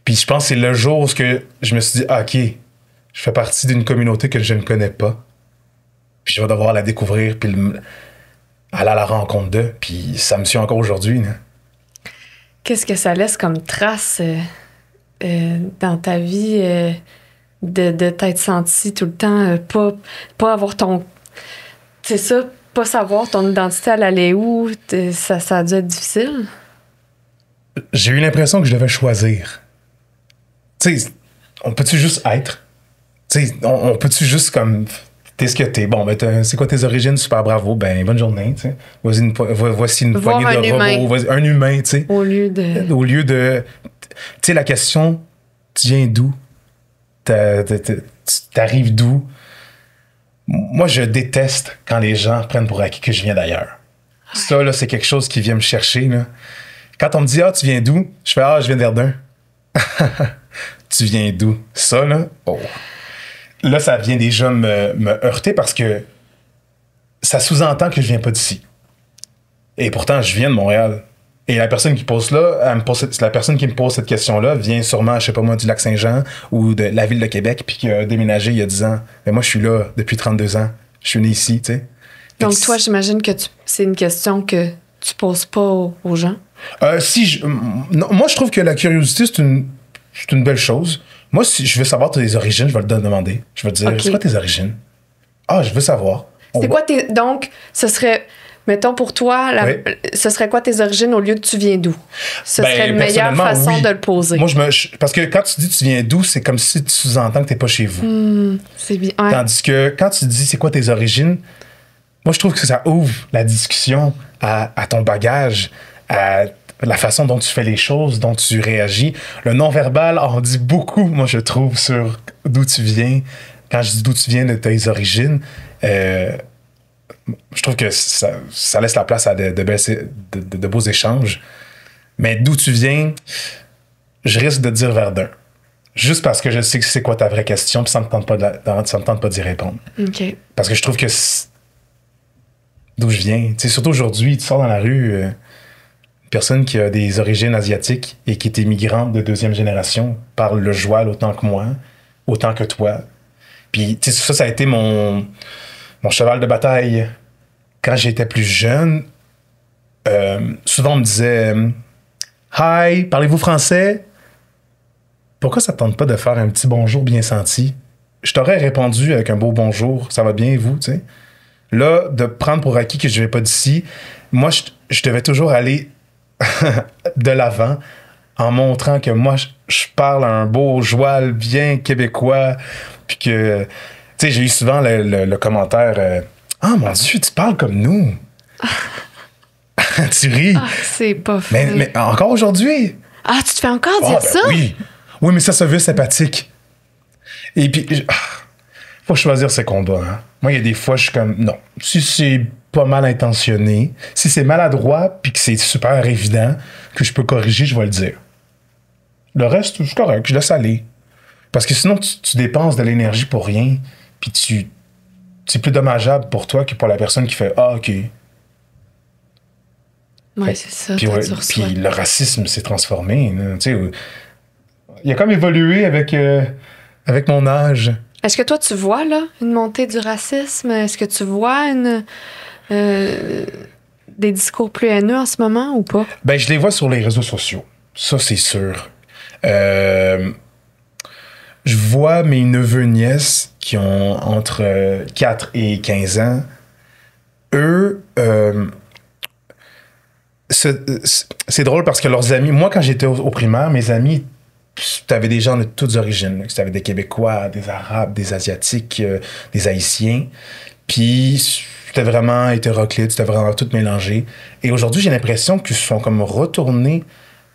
Puis je pense que c'est le jour où je me suis dit, ah, OK, je fais partie d'une communauté que je ne connais pas. Puis je vais devoir la découvrir, puis aller à la rencontre d'eux. Puis ça me suit encore aujourd'hui. Là. Qu'est-ce que ça laisse comme trace dans ta vie de t'être senti tout le temps, pas avoir ton... C'est ça, pas savoir ton identité, elle allait où? Ça a dû être difficile? J'ai eu l'impression que je devais choisir. Tu sais, on peut-tu juste être? Tu sais, on peut-tu juste comme... T'es ce que t'es. Bon, ben, c'est quoi tes origines? Super, bravo. Ben, bonne journée, tu sais. Voici une poignée de robots. Un humain, tu sais. Au lieu de... Tu sais, la question, tu viens d'où? T'arrives d'où? Moi, je déteste quand les gens prennent pour acquis que je viens d'ailleurs. Ouais. Ça, là, c'est quelque chose qui vient me chercher, là. Quand on me dit « Ah, tu viens d'où? » Je fais « Ah, je viens d'Erdun. » Tu viens d'où? Ça, là, oh. Là, ça vient déjà me heurter parce que ça sous-entend que je viens pas d'ici. Et pourtant, je viens de Montréal. Et la personne qui pose là, la personne qui me pose cette question-là vient sûrement, je sais pas moi, du Lac-Saint-Jean ou de la ville de Québec, puis qui a déménagé il y a 10 ans. Mais moi, je suis là depuis 32 ans. Je suis né ici, tu sais. Donc, toi, j'imagine que c'est une question que tu poses pas aux gens? Non, moi, je trouve que la curiosité, c'est une belle chose. Moi, si je veux savoir tes origines, je vais te demander. Je vais te dire, okay. C'est quoi tes origines? Ah, je veux savoir. Donc, ce serait... Mettons, pour toi, ce serait quoi tes origines au lieu que tu viens d'où? Ce serait une meilleure façon de le poser. Moi, parce que quand tu dis tu viens d'où, c'est comme si tu sous-entends que t'es pas chez vous. C'est bien. Ouais. Tandis que quand tu dis c'est quoi tes origines, moi, je trouve que ça ouvre la discussion à ton bagage, à la façon dont tu fais les choses, dont tu réagis. Le non-verbal en dit beaucoup, moi, je trouve, sur d'où tu viens. Quand je dis d'où tu viens de tes origines, je trouve que ça laisse la place à de beaux échanges. Mais d'où tu viens, je risque de dire Verdun. Juste parce que je sais que c'est quoi ta vraie question, puis ça me tente pas d'y répondre. Okay. Parce que je trouve que d'où je viens, tu sais, surtout aujourd'hui, tu sors dans la rue, une personne qui a des origines asiatiques et qui est immigrante de 2e génération parle le joual autant que moi, autant que toi. Puis tu sais, ça a été mon cheval de bataille. Quand j'étais plus jeune, souvent on me disait « Hi, parlez-vous français? » Pourquoi ça ne tente pas de faire un petit bonjour bien senti? Je t'aurais répondu avec un beau bonjour, ça va bien, vous, tu sais. Là, de prendre pour acquis que je ne vais pas d'ici, moi, je devais toujours aller de l'avant en montrant que moi, je parle un beau joual bien québécois, puis que... Tu sais, j'ai eu souvent le commentaire ah, mon Dieu, tu parles comme nous. Tu ris. Ah, c'est pas fait. Mais encore aujourd'hui. Ah, tu te fais encore dire ça? Oui. Oui, mais ça se veut sympathique. Et puis, faut choisir ses combats. Hein. Moi, il y a des fois, je suis comme, non. Si c'est pas mal intentionné, si c'est maladroit, puis que c'est super évident, que je peux corriger, je vais le dire. Le reste, c'est correct, je laisse aller. Parce que sinon, tu dépenses de l'énergie pour rien, puis c'est plus dommageable pour toi que pour la personne qui fait « Ah, OK ». Oui, c'est ça. Puis le racisme s'est transformé. Il a comme évolué avec mon âge. Est-ce que toi, tu vois là, une montée du racisme? Est-ce que tu vois des discours plus haineux en ce moment ou pas? Ben, je les vois sur les réseaux sociaux. Ça, c'est sûr. Je vois mes neveux-nièces qui ont entre 4 et 15 ans. Eux, c'est drôle parce que leurs amis... Moi, quand j'étais au primaire, mes amis, t'avais des gens de toutes origines. T'avais des Québécois, des Arabes, des Asiatiques, des Haïtiens. Puis c'était vraiment hétéroclite, c'était vraiment tout mélangé. Et aujourd'hui, j'ai l'impression qu'ils sont comme retournés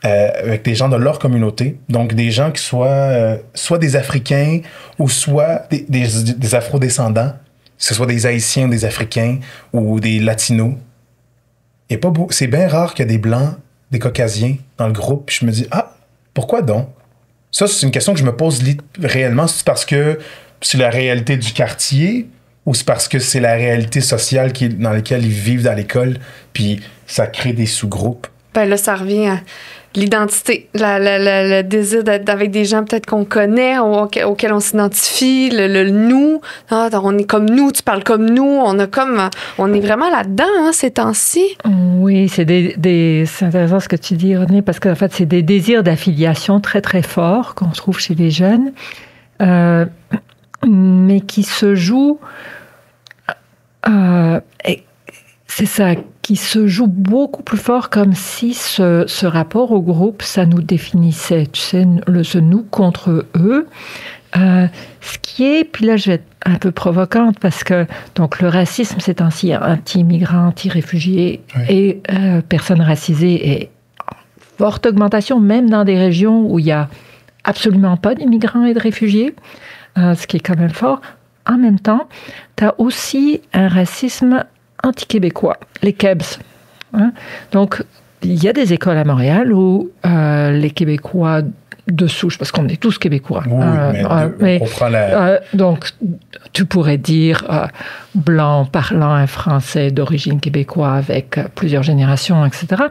avec des gens de leur communauté, donc des gens qui soient soit des Africains ou soit des Afro-descendants, que ce soit des Haïtiens, des Africains ou des Latinos. Et pas beau, c'est bien rare qu'il y ait des Blancs, des Caucasiens dans le groupe. Puis je me dis, ah, pourquoi donc? Ça, c'est une question que je me pose réellement. C'est parce que c'est la réalité du quartier ou c'est parce que c'est la réalité sociale dans laquelle ils vivent dans l'école, puis ça crée des sous-groupes? Ben là, ça revient à l'identité, le désir d'être avec des gens peut-être qu'on connaît, auxquels on s'identifie, le nous. Ah, on est comme nous, tu parles comme nous, on est vraiment là-dedans, hein, ces temps-ci. Oui, c'est c'est intéressant ce que tu dis, René, parce qu'en fait, c'est des désirs d'affiliation très, très forts qu'on trouve chez les jeunes, mais qui se jouent... c'est ça, qui se joue beaucoup plus fort, comme si ce rapport au groupe, ça nous définissait, tu sais, ce nous contre eux. Ce qui est, puis là je vais être un peu provocante, parce que donc, le racisme, c'est ainsi anti-immigrants, anti-réfugiés et personnes racisées, et en forte augmentation, même dans des régions où il n'y a absolument pas d'immigrants et de réfugiés, ce qui est quand même fort. En même temps, tu as aussi un racisme anti-québécois, les Kebs. Hein? Donc, il y a des écoles à Montréal où les Québécois de souche, parce qu'on est tous Québécois. Oui, mais on comprend donc, tu pourrais dire blanc, parlant un français d'origine québécoise avec plusieurs générations, etc.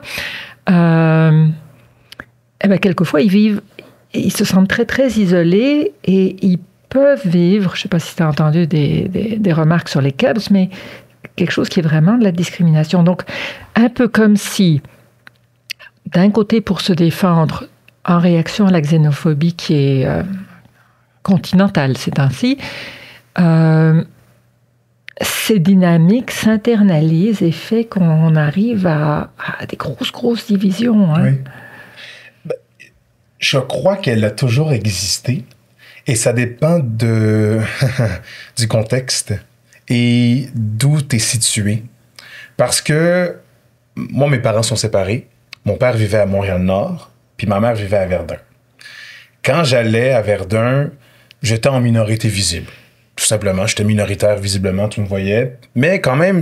Quelquefois, ils se sentent très, très isolés et ils peuvent vivre, je ne sais pas si tu as entendu des remarques sur les Kebs, mais quelque chose qui est vraiment de la discrimination. Donc, un peu comme si, d'un côté, pour se défendre, en réaction à la xénophobie qui est continentale ces temps-ci, ces dynamiques s'internalisent et fait qu'on arrive à des grosses divisions. Hein. Oui. Je crois qu'elle a toujours existé et ça dépend du contexte et d'où tu es situé. Parce que moi, mes parents sont séparés. Mon père vivait à Montréal-Nord, puis ma mère vivait à Verdun. Quand j'allais à Verdun, j'étais en minorité visible. Tout simplement, j'étais minoritaire visiblement, tu me voyais. Mais quand même,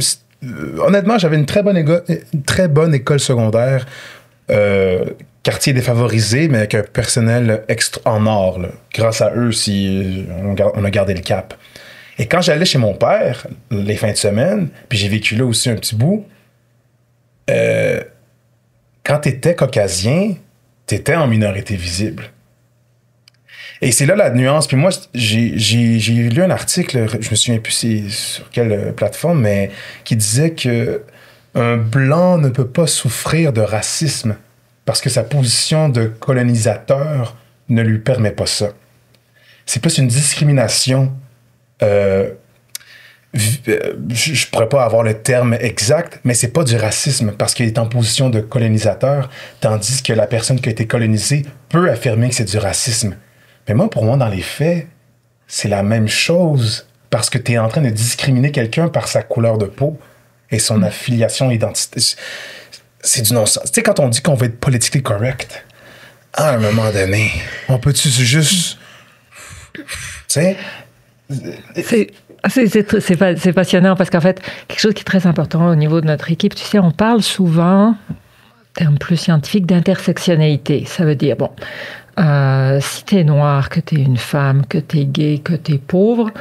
honnêtement, j'avais une très bonne école secondaire, quartier défavorisé, mais avec un personnel en or. Là. Grâce à eux, on a gardé le cap. Et quand j'allais chez mon père, les fins de semaine, puis j'ai vécu là aussi un petit bout, quand t'étais caucasien, t'étais en minorité visible. Et c'est là la nuance. Puis moi, j'ai lu un article, je me souviens plus sur quelle plateforme, mais qui disait que un blanc ne peut pas souffrir de racisme parce que sa position de colonisateur ne lui permet pas ça. C'est plus une discrimination. Je pourrais pas avoir le terme exact, mais c'est pas du racisme parce qu'il est en position de colonisateur, tandis que la personne qui a été colonisée peut affirmer que c'est du racisme. Mais pour moi, dans les faits, c'est la même chose parce que tu es en train de discriminer quelqu'un par sa couleur de peau et son affiliation identité. C'est du non-sens. Tu sais, quand on dit qu'on veut être politiquement correct, à un moment donné, on peut-tu juste... Tu sais... C'est passionnant parce qu'en fait, quelque chose qui est très important au niveau de notre équipe, tu sais, on parle souvent, terme plus scientifique, d'intersectionnalité. Ça veut dire, si t'es noir, que t'es une femme, que t'es gay, que t'es pauvre,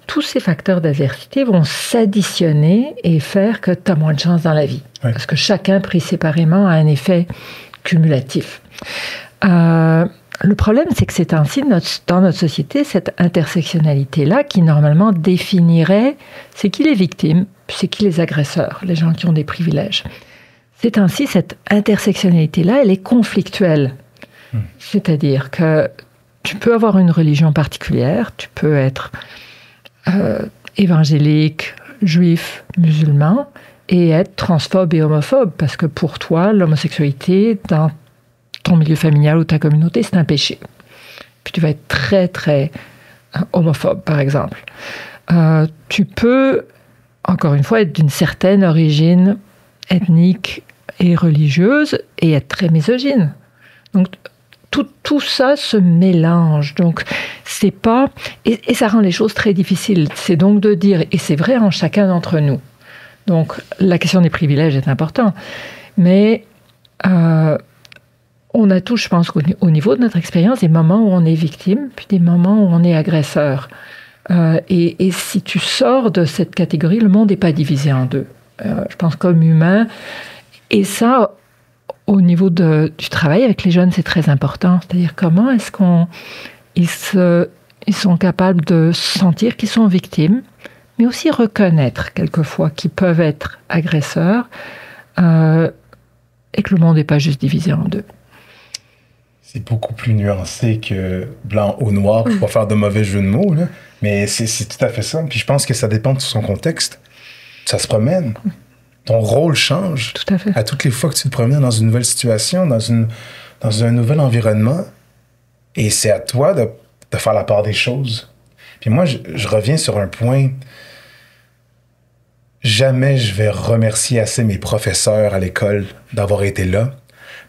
tous ces facteurs d'adversité vont s'additionner et faire que t'as moins de chance dans la vie. Oui. Parce que chacun pris séparément a un effet cumulatif. Le problème, c'est que c'est ainsi dans notre société, cette intersectionnalité-là, qui normalement définirait c'est qui les victimes, c'est qui les agresseurs, les gens qui ont des privilèges. C'est ainsi, cette intersectionnalité-là, elle est conflictuelle. C'est-à-dire que tu peux avoir une religion particulière, tu peux être évangélique, juif, musulman, et être transphobe et homophobe, parce que pour toi, l'homosexualité, dans ton milieu familial ou ta communauté, c'est un péché. Puis tu vas être très, très homophobe, par exemple. Tu peux, encore une fois, être d'une certaine origine ethnique et religieuse et être très misogyne. Donc, tout ça se mélange. Donc, c'est pas... Et ça rend les choses très difficiles. C'est donc de dire, et c'est vrai en chacun d'entre nous. Donc, la question des privilèges est importante. Mais... on a tous, je pense, au niveau de notre expérience, des moments où on est victime, puis des moments où on est agresseur. Et si tu sors de cette catégorie, le monde n'est pas divisé en deux. Je pense comme humain. Et ça, au niveau du travail avec les jeunes, c'est très important. C'est-à-dire comment est-ce ils sont capables de sentir qu'ils sont victimes, mais aussi reconnaître quelquefois qu'ils peuvent être agresseurs et que le monde n'est pas juste divisé en deux. C'est beaucoup plus nuancé que blanc ou noir pour pas faire de mauvais jeu de mots, là. Mais c'est tout à fait ça. Puis je pense que ça dépend de son contexte. Ça se promène. Ton rôle change. Tout à fait. À toutes les fois que tu te promènes dans une nouvelle situation, dans un nouvel environnement. Et c'est à toi de faire la part des choses. Puis moi, je reviens sur un point. Jamais je vais remercier assez mes professeurs à l'école d'avoir été là.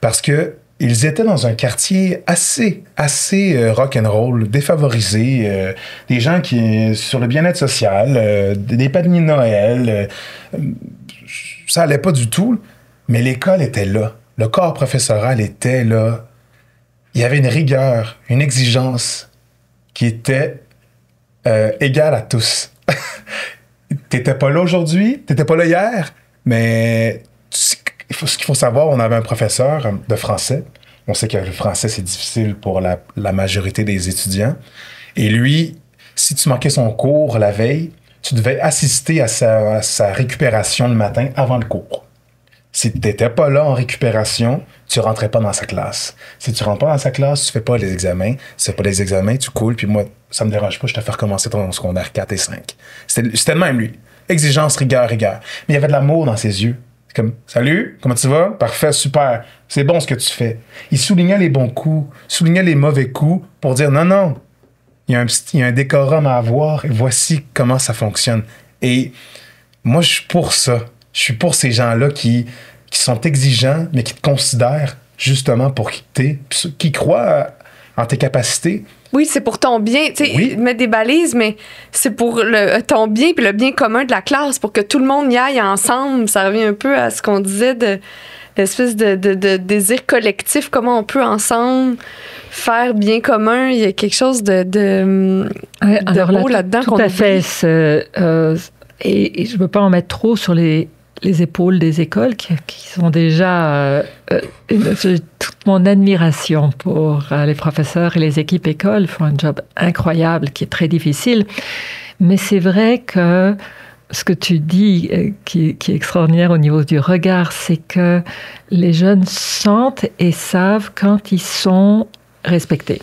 Parce que ils étaient dans un quartier assez rock'n'roll, défavorisé, des gens qui, sur le bien-être social, des paniers de Noël, ça allait pas du tout, mais l'école était là. Le corps professoral était là. Il y avait une rigueur, une exigence qui était égale à tous. T'étais pas là aujourd'hui, t'étais pas là hier, mais ce qu'il faut savoir, on avait un professeur de français. On sait que le français, c'est difficile pour la majorité des étudiants. Et lui, si tu manquais son cours la veille, tu devais assister à sa récupération le matin avant le cours. Si tu n'étais pas là en récupération, tu rentrais pas dans sa classe. Si tu rentres pas dans sa classe, tu fais pas les examens. Si tu fais pas les examens, tu coules. Puis moi, ça me dérange pas, je te fais recommencer ton secondaire 4 et 5. C'était le même, lui. Exigence, rigueur. Mais il y avait de l'amour dans ses yeux. C'est comme, salut, comment tu vas? Parfait, super. C'est bon ce que tu fais. Il soulignait les bons coups, soulignait les mauvais coups pour dire, non, il y a un décorum à avoir et voici comment ça fonctionne. Et moi, je suis pour ça. Je suis pour ces gens-là qui sont exigeants, mais qui te considèrent justement pour qui t'es, qui croient en tes capacités. Oui, c'est pour ton bien. Tu sais, oui. Mettre des balises, mais c'est pour ton bien puis le bien commun de la classe, pour que tout le monde y aille ensemble. Ça revient un peu à ce qu'on disait de l'espèce de désir collectif, comment on peut ensemble faire bien commun. Il y a quelque chose de beau là-dedans. Tout à fait. Et je ne veux pas en mettre trop sur les épaules des écoles qui sont déjà... j'ai toute mon admiration pour les professeurs et les équipes écoles. Ils font un job incroyable qui est très difficile. Mais c'est vrai que ce que tu dis qui est extraordinaire au niveau du regard, c'est que les jeunes sentent et savent quand ils sont respectés,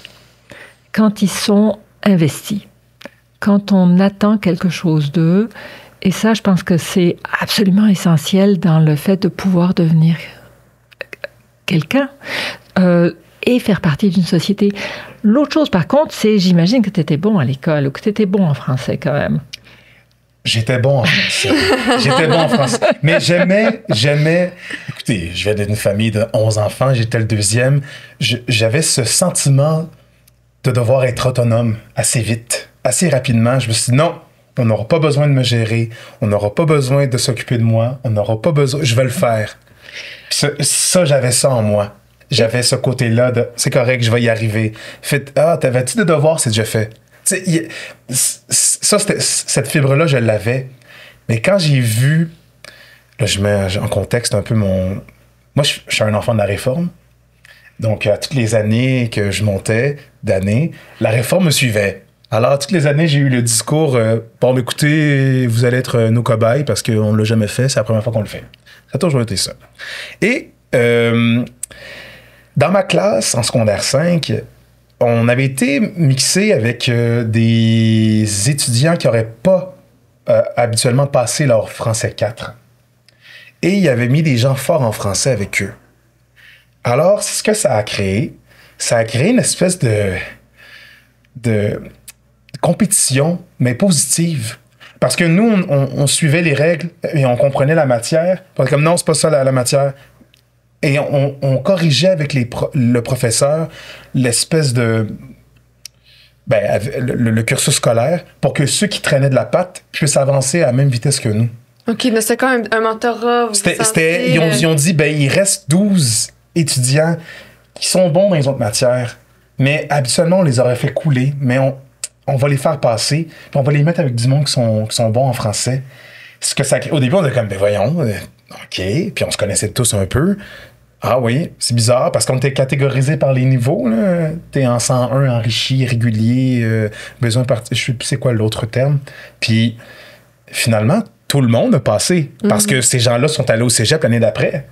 quand ils sont investis, quand on attend quelque chose d'eux. Et ça, je pense que c'est absolument essentiel dans le fait de pouvoir devenir quelqu'un et faire partie d'une société. L'autre chose, par contre, c'est, j'imagine que tu étais bon à l'école ou que tu étais bon en français quand même. J'étais bon en français. Mais j'aimais... Écoutez, je viens d'une famille de 11 enfants, j'étais le deuxième. J'avais ce sentiment de devoir être autonome assez vite, assez rapidement. Je me suis dit, non, on n'aura pas besoin de me gérer, on n'aura pas besoin de s'occuper de moi, on n'aura pas besoin... Je vais le faire. Ça, j'avais ça en moi. J'avais ce côté-là de, c'est correct, je vais y arriver. T'avais-tu des devoirs? C'est déjà fait. Cette fibre-là, je l'avais. Mais quand j'ai vu... Là, je mets en contexte un peu mon... Moi, je suis un enfant de la Réforme. Donc, à toutes les années que je montais d'années, la Réforme me suivait. Alors, toutes les années, j'ai eu le discours bon, écoutez, vous allez être nos cobayes parce qu'on ne l'a jamais fait, c'est la première fois qu'on le fait. Ça a toujours été ça. Et dans ma classe, en secondaire 5, on avait été mixé avec des étudiants qui n'auraient pas habituellement passé leur français 4. Et il avait mis des gens forts en français avec eux. Alors, ce que ça a créé une espèce de compétition, mais positive. Parce que nous, on suivait les règles et on comprenait la matière. Parce que comme non, c'est pas ça la matière. Et on corrigeait avec le professeur l'espèce de... le cursus scolaire pour que ceux qui traînaient de la patte puissent avancer à la même vitesse que nous. OK, mais c'était quand même un mentorat. Ils ont dit, il reste 12 étudiants qui sont bons dans les autres matières. Mais habituellement, on les aurait fait couler. Mais on va les faire passer, puis on va les mettre avec du monde qui sont bons en français. Ce que ça, au début, on est comme, ben voyons, OK, puis on se connaissait tous un peu. Ah oui, c'est bizarre, parce qu'on était catégorisé par les niveaux, là. T'es en 101, enrichi, régulier, besoin je sais plus c'est quoi l'autre terme. Puis, finalement, tout le monde a passé, parce que ces gens-là sont allés au cégep l'année d'après.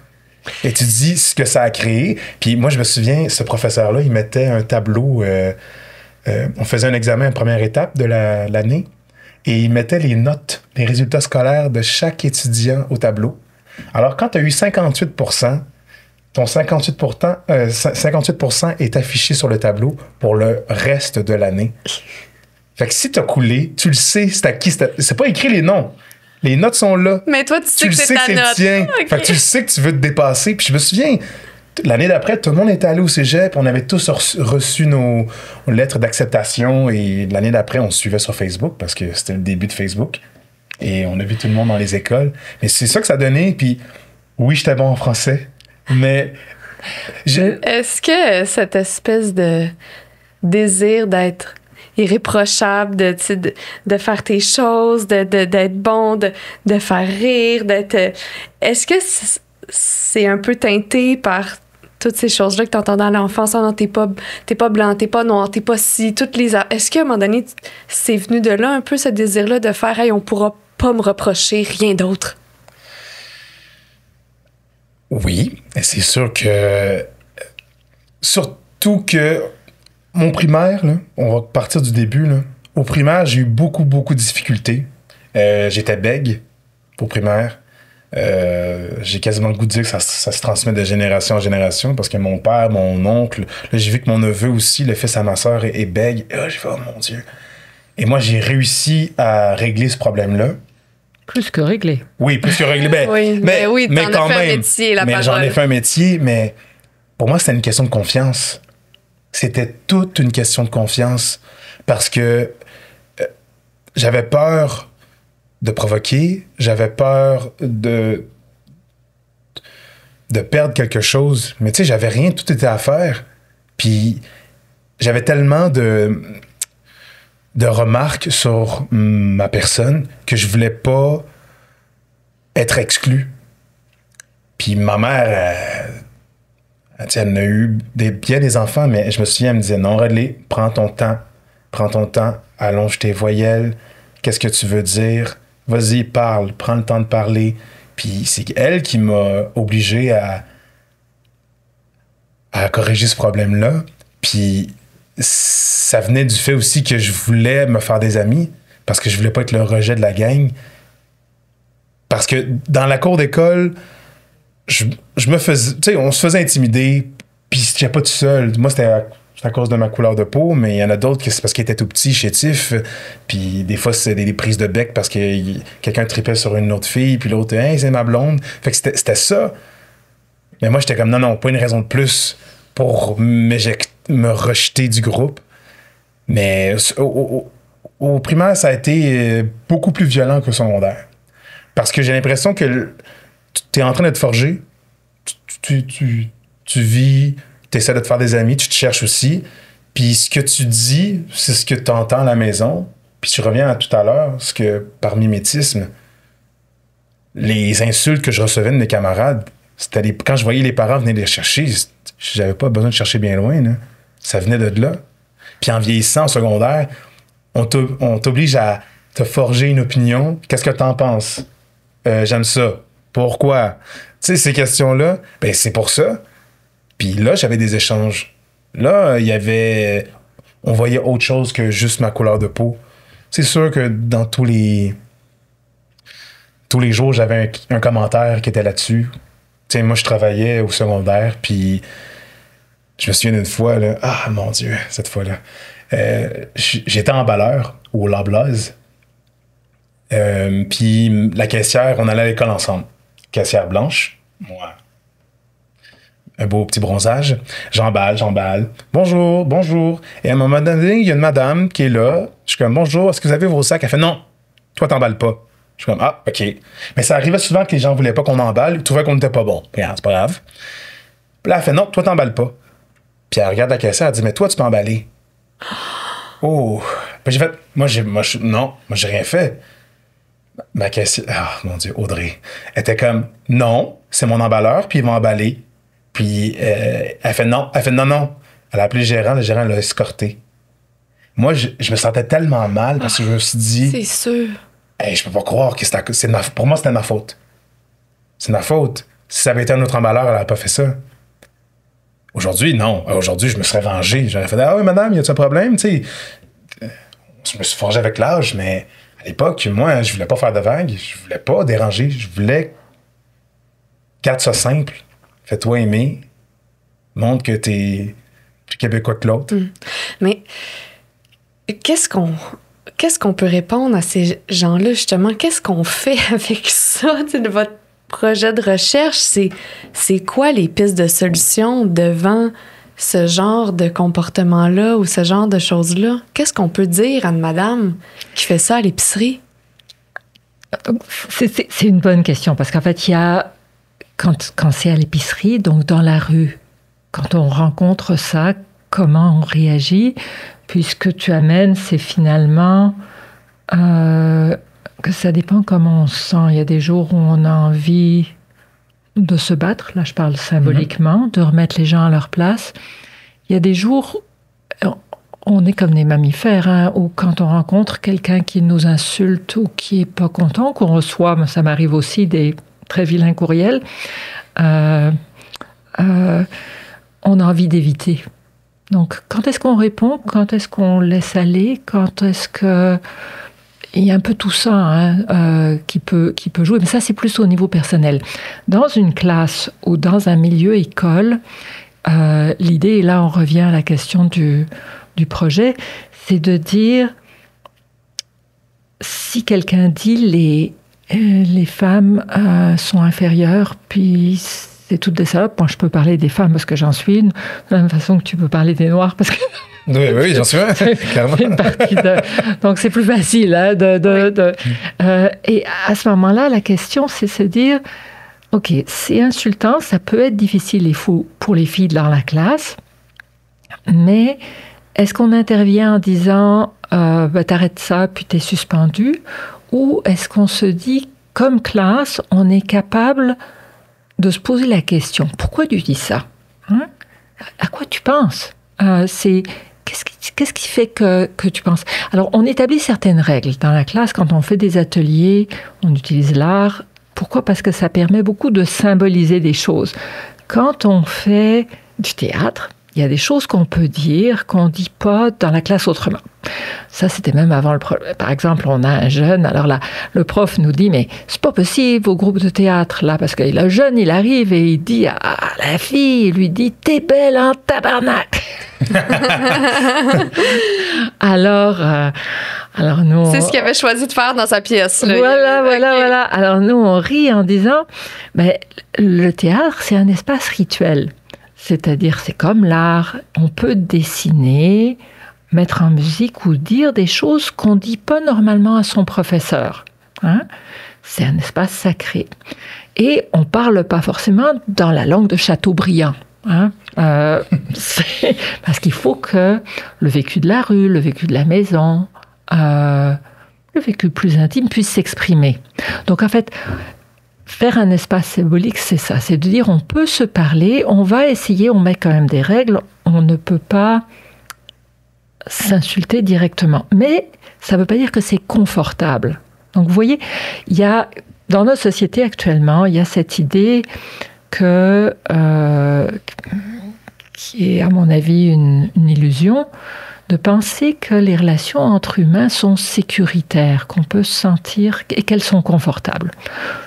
Et tu dis ce que ça a créé. Puis moi, je me souviens, ce professeur-là, il mettait un tableau. On faisait un examen en première étape de l'année. Et il mettait les notes, les résultats scolaires de chaque étudiant au tableau. Alors, quand tu as eu 58%, ton 58% est affiché sur le tableau pour le reste de l'année. Fait que si tu as coulé, tu le sais, c'est à qui. C'est pas écrit les noms. Les notes sont là. Mais toi, tu sais que c'est ta note. Tien. Okay. Fait que tu sais que tu veux te dépasser. Puis je me souviens, l'année d'après, tout le monde était allé au cégep. On avait tous reçu nos lettres d'acceptation. Et l'année d'après, on se suivait sur Facebook parce que c'était le début de Facebook. Et on a vu tout le monde dans les écoles. Mais c'est ça que ça donnait. Puis oui, j'étais bon en français. Mais... Est-ce que cette espèce de désir d'être irréprochable, de faire tes choses, d'être bon, de faire rire, est-ce que c'est un peu teinté par toutes ces choses-là que tu entends dans l'enfance? Non, t'es pas blanc, t'es pas noir, t'es pas ci, Est-ce qu'à un moment donné, c'est venu de là un peu ce désir-là de faire « Hey, on pourra pas me reprocher rien d'autre ». Oui, et c'est sûr que... Surtout que mon primaire, là, on va partir du début. Là. Au primaire, j'ai eu beaucoup de difficultés. J'étais bègue au primaire. J'ai quasiment le goût de dire que ça se transmet de génération en génération parce que mon père, mon oncle, là, j'ai vu que mon neveu aussi, le fils à ma sœur, est bègue. Et là, j'ai fait, oh mon Dieu. Et moi, j'ai réussi à régler ce problème-là. Plus que réglé. Oui, plus que réglé. Mais quand fait même. Un métier, la j'en ai fait un métier, mais pour moi, c'était une question de confiance. C'était toute une question de confiance parce que j'avais peur de provoquer, j'avais peur de perdre quelque chose. Mais tu sais, j'avais rien, tout était à faire. Puis j'avais tellement de remarques sur ma personne que je voulais pas être exclu. Puis ma mère, elle en a eu bien des enfants, mais je me souviens, elle me disait, non, Riley, prends ton temps, allonge tes voyelles, qu'est-ce que tu veux dire? Vas-y, parle, prends le temps de parler. Puis c'est elle qui m'a obligé à corriger ce problème-là. Puis ça venait du fait aussi que je voulais me faire des amis parce que je voulais pas être le rejet de la gang. Parce que dans la cour d'école, je me faisais... Tu sais, on se faisait intimider, puis j'étais pas tout seul. Moi, c'était à cause de ma couleur de peau, mais il y en a d'autres que c'est parce qu'ils étaient tout petits, chétifs, puis des fois, c'est des prises de bec parce que quelqu'un tripait sur une autre fille, puis l'autre, « Hey, c'est ma blonde! » Fait que c'était ça. Mais moi, j'étais comme, non, pas une raison de plus pour me rejeter du groupe. Mais au primaire, ça a été beaucoup plus violent qu'au secondaire. Parce que j'ai l'impression que tu es en train de te forger. Tu vis, tu essaies de te faire des amis, tu te cherches aussi. Puis ce que tu dis, c'est ce que tu entends à la maison. Puis tu reviens à tout à l'heure, ce que par mimétisme, les insultes que je recevais de mes camarades, c'était quand je voyais les parents venir les chercher, j'avais pas besoin de chercher bien loin. Là. Ça venait de là. Puis en vieillissant au secondaire, on t'oblige à te forger une opinion. Qu'est-ce que t'en penses? J'aime ça. Pourquoi? Tu sais, ces questions-là, ben c'est pour ça. Puis là, j'avais des échanges. Là, on voyait autre chose que juste ma couleur de peau. C'est sûr que dans tous les jours, j'avais un commentaire qui était là-dessus. Tu sais, moi, je travaillais au secondaire, puis je me souviens d'une fois, là, ah, mon Dieu, cette fois-là. J'étais emballeur au Loblaws. Puis la caissière, on allait à l'école ensemble. Caissière blanche, moi. Un beau petit bronzage. J'emballe. Bonjour. Et à un moment donné, il y a une madame qui est là. Je suis comme, bonjour, est-ce que vous avez vos sacs? Elle fait, non, toi, t'emballes pas. Je suis comme, ah, OK. Mais ça arrivait souvent que les gens voulaient pas qu'on emballe. Ils trouvaient qu'on n'était pas bon. Regarde, c'est pas grave. Puis là, elle fait, non, toi, t'emballes pas. Puis elle regarde la caissière, elle dit, mais toi, tu peux emballer. Oh! Puis j'ai fait, non, moi, j'ai rien fait. Ma caissière, mon Dieu, Audrey, elle était comme, non, c'est mon emballeur, puis ils vont emballer. Puis elle fait non. Elle a appelé le gérant l'a escorté. Moi, je me sentais tellement mal parce que je me suis dit... C'est sûr. Hey, je peux pas croire que pour moi, c'était ma faute. C'est ma faute. Si ça avait été un autre emballeur, elle n'aurait pas fait ça. Aujourd'hui, non. Aujourd'hui, je me serais vengé. J'aurais fait, ah oui, madame, y a-t-il un problème? Tu sais, je me suis forgé avec l'âge, mais à l'époque, moi, je voulais pas faire de vagues. Je voulais pas déranger. Je voulais garde ça simple. Fais-toi aimer. Montre que t'es plus québécois que l'autre. Mais qu'est-ce qu'on peut répondre à ces gens-là, justement? Qu'est-ce qu'on fait avec ça, de votre projet de recherche? C'est quoi les pistes de solution devant ce genre de comportement-là ou ce genre de choses-là? Qu'est-ce qu'on peut dire à une madame qui fait ça à l'épicerie? C'est une bonne question, parce qu'en fait, il y a... Quand c'est à l'épicerie, donc dans la rue, quand on rencontre ça, comment on réagit? Puisque tu amènes, c'est finalement que ça dépend comment on se sent. Il y a des jours où on a envie de se battre, là je parle symboliquement, de remettre les gens à leur place. Il y a des jours, on est comme des mammifères, où quand on rencontre quelqu'un qui nous insulte ou qui n'est pas content, qu'on reçoit, ça m'arrive aussi, des très vilains courriels, on a envie d'éviter. Donc, quand est-ce qu'on répond? Quand est-ce qu'on laisse aller? Quand est-ce que... Il y a un peu tout ça qui peut jouer, mais ça, c'est plus au niveau personnel. Dans une classe ou dans un milieu école, l'idée, et là, on revient à la question du projet, c'est de dire, si quelqu'un dit les femmes sont inférieures, puis c'est toutes des salopes. Moi, je peux parler des femmes parce que j'en suis une, de la même façon que tu peux parler des noirs parce que... Oui, j'en suis un, clairement. Donc, c'est plus facile. Et à ce moment-là, la question, c'est se dire, OK, c'est insultant, ça peut être difficile et fou pour les filles dans la classe, mais est-ce qu'on intervient en disant, t'arrêtes ça, puis t'es suspendu? Ou est-ce qu'on se dit, comme classe, on est capable de se poser la question, pourquoi tu dis ça? À quoi tu penses? Qu'est-ce qui fait que tu penses? Alors, on établit certaines règles. Dans la classe, quand on fait des ateliers, on utilise l'art. Pourquoi? Parce que ça permet beaucoup de symboliser des choses. Quand on fait du théâtre, il y a des choses qu'on peut dire qu'on ne dit pas dans la classe autrement. Ça, c'était même avant le problème. Par exemple, on a un jeune, alors là, le prof nous dit, mais c'est pas possible au groupe de théâtre, là, parce que le jeune, il arrive et il dit à la fille, il lui dit, t'es belle en tabarnak. Alors nous... C'est ce qu'il avait choisi de faire dans sa pièce. Là. Voilà. Alors nous, on rit en disant, le théâtre, c'est un espace rituel. C'est-à-dire, c'est comme l'art. On peut dessiner, mettre en musique ou dire des choses qu'on ne dit pas normalement à son professeur. C'est un espace sacré. Et on ne parle pas forcément dans la langue de Chateaubriand. Parce qu'il faut que le vécu de la rue, le vécu de la maison, le vécu plus intime puisse s'exprimer. Donc en fait, faire un espace symbolique, c'est ça. C'est de dire, on peut se parler, on va essayer, on met quand même des règles, on ne peut pas s'insulter directement. Mais ça ne veut pas dire que c'est confortable. Donc vous voyez, il y a, dans notre société actuellement, il y a cette idée qui est à mon avis une illusion, de penser que les relations entre humains sont sécuritaires, qu'on peut se sentir et qu'elles sont confortables.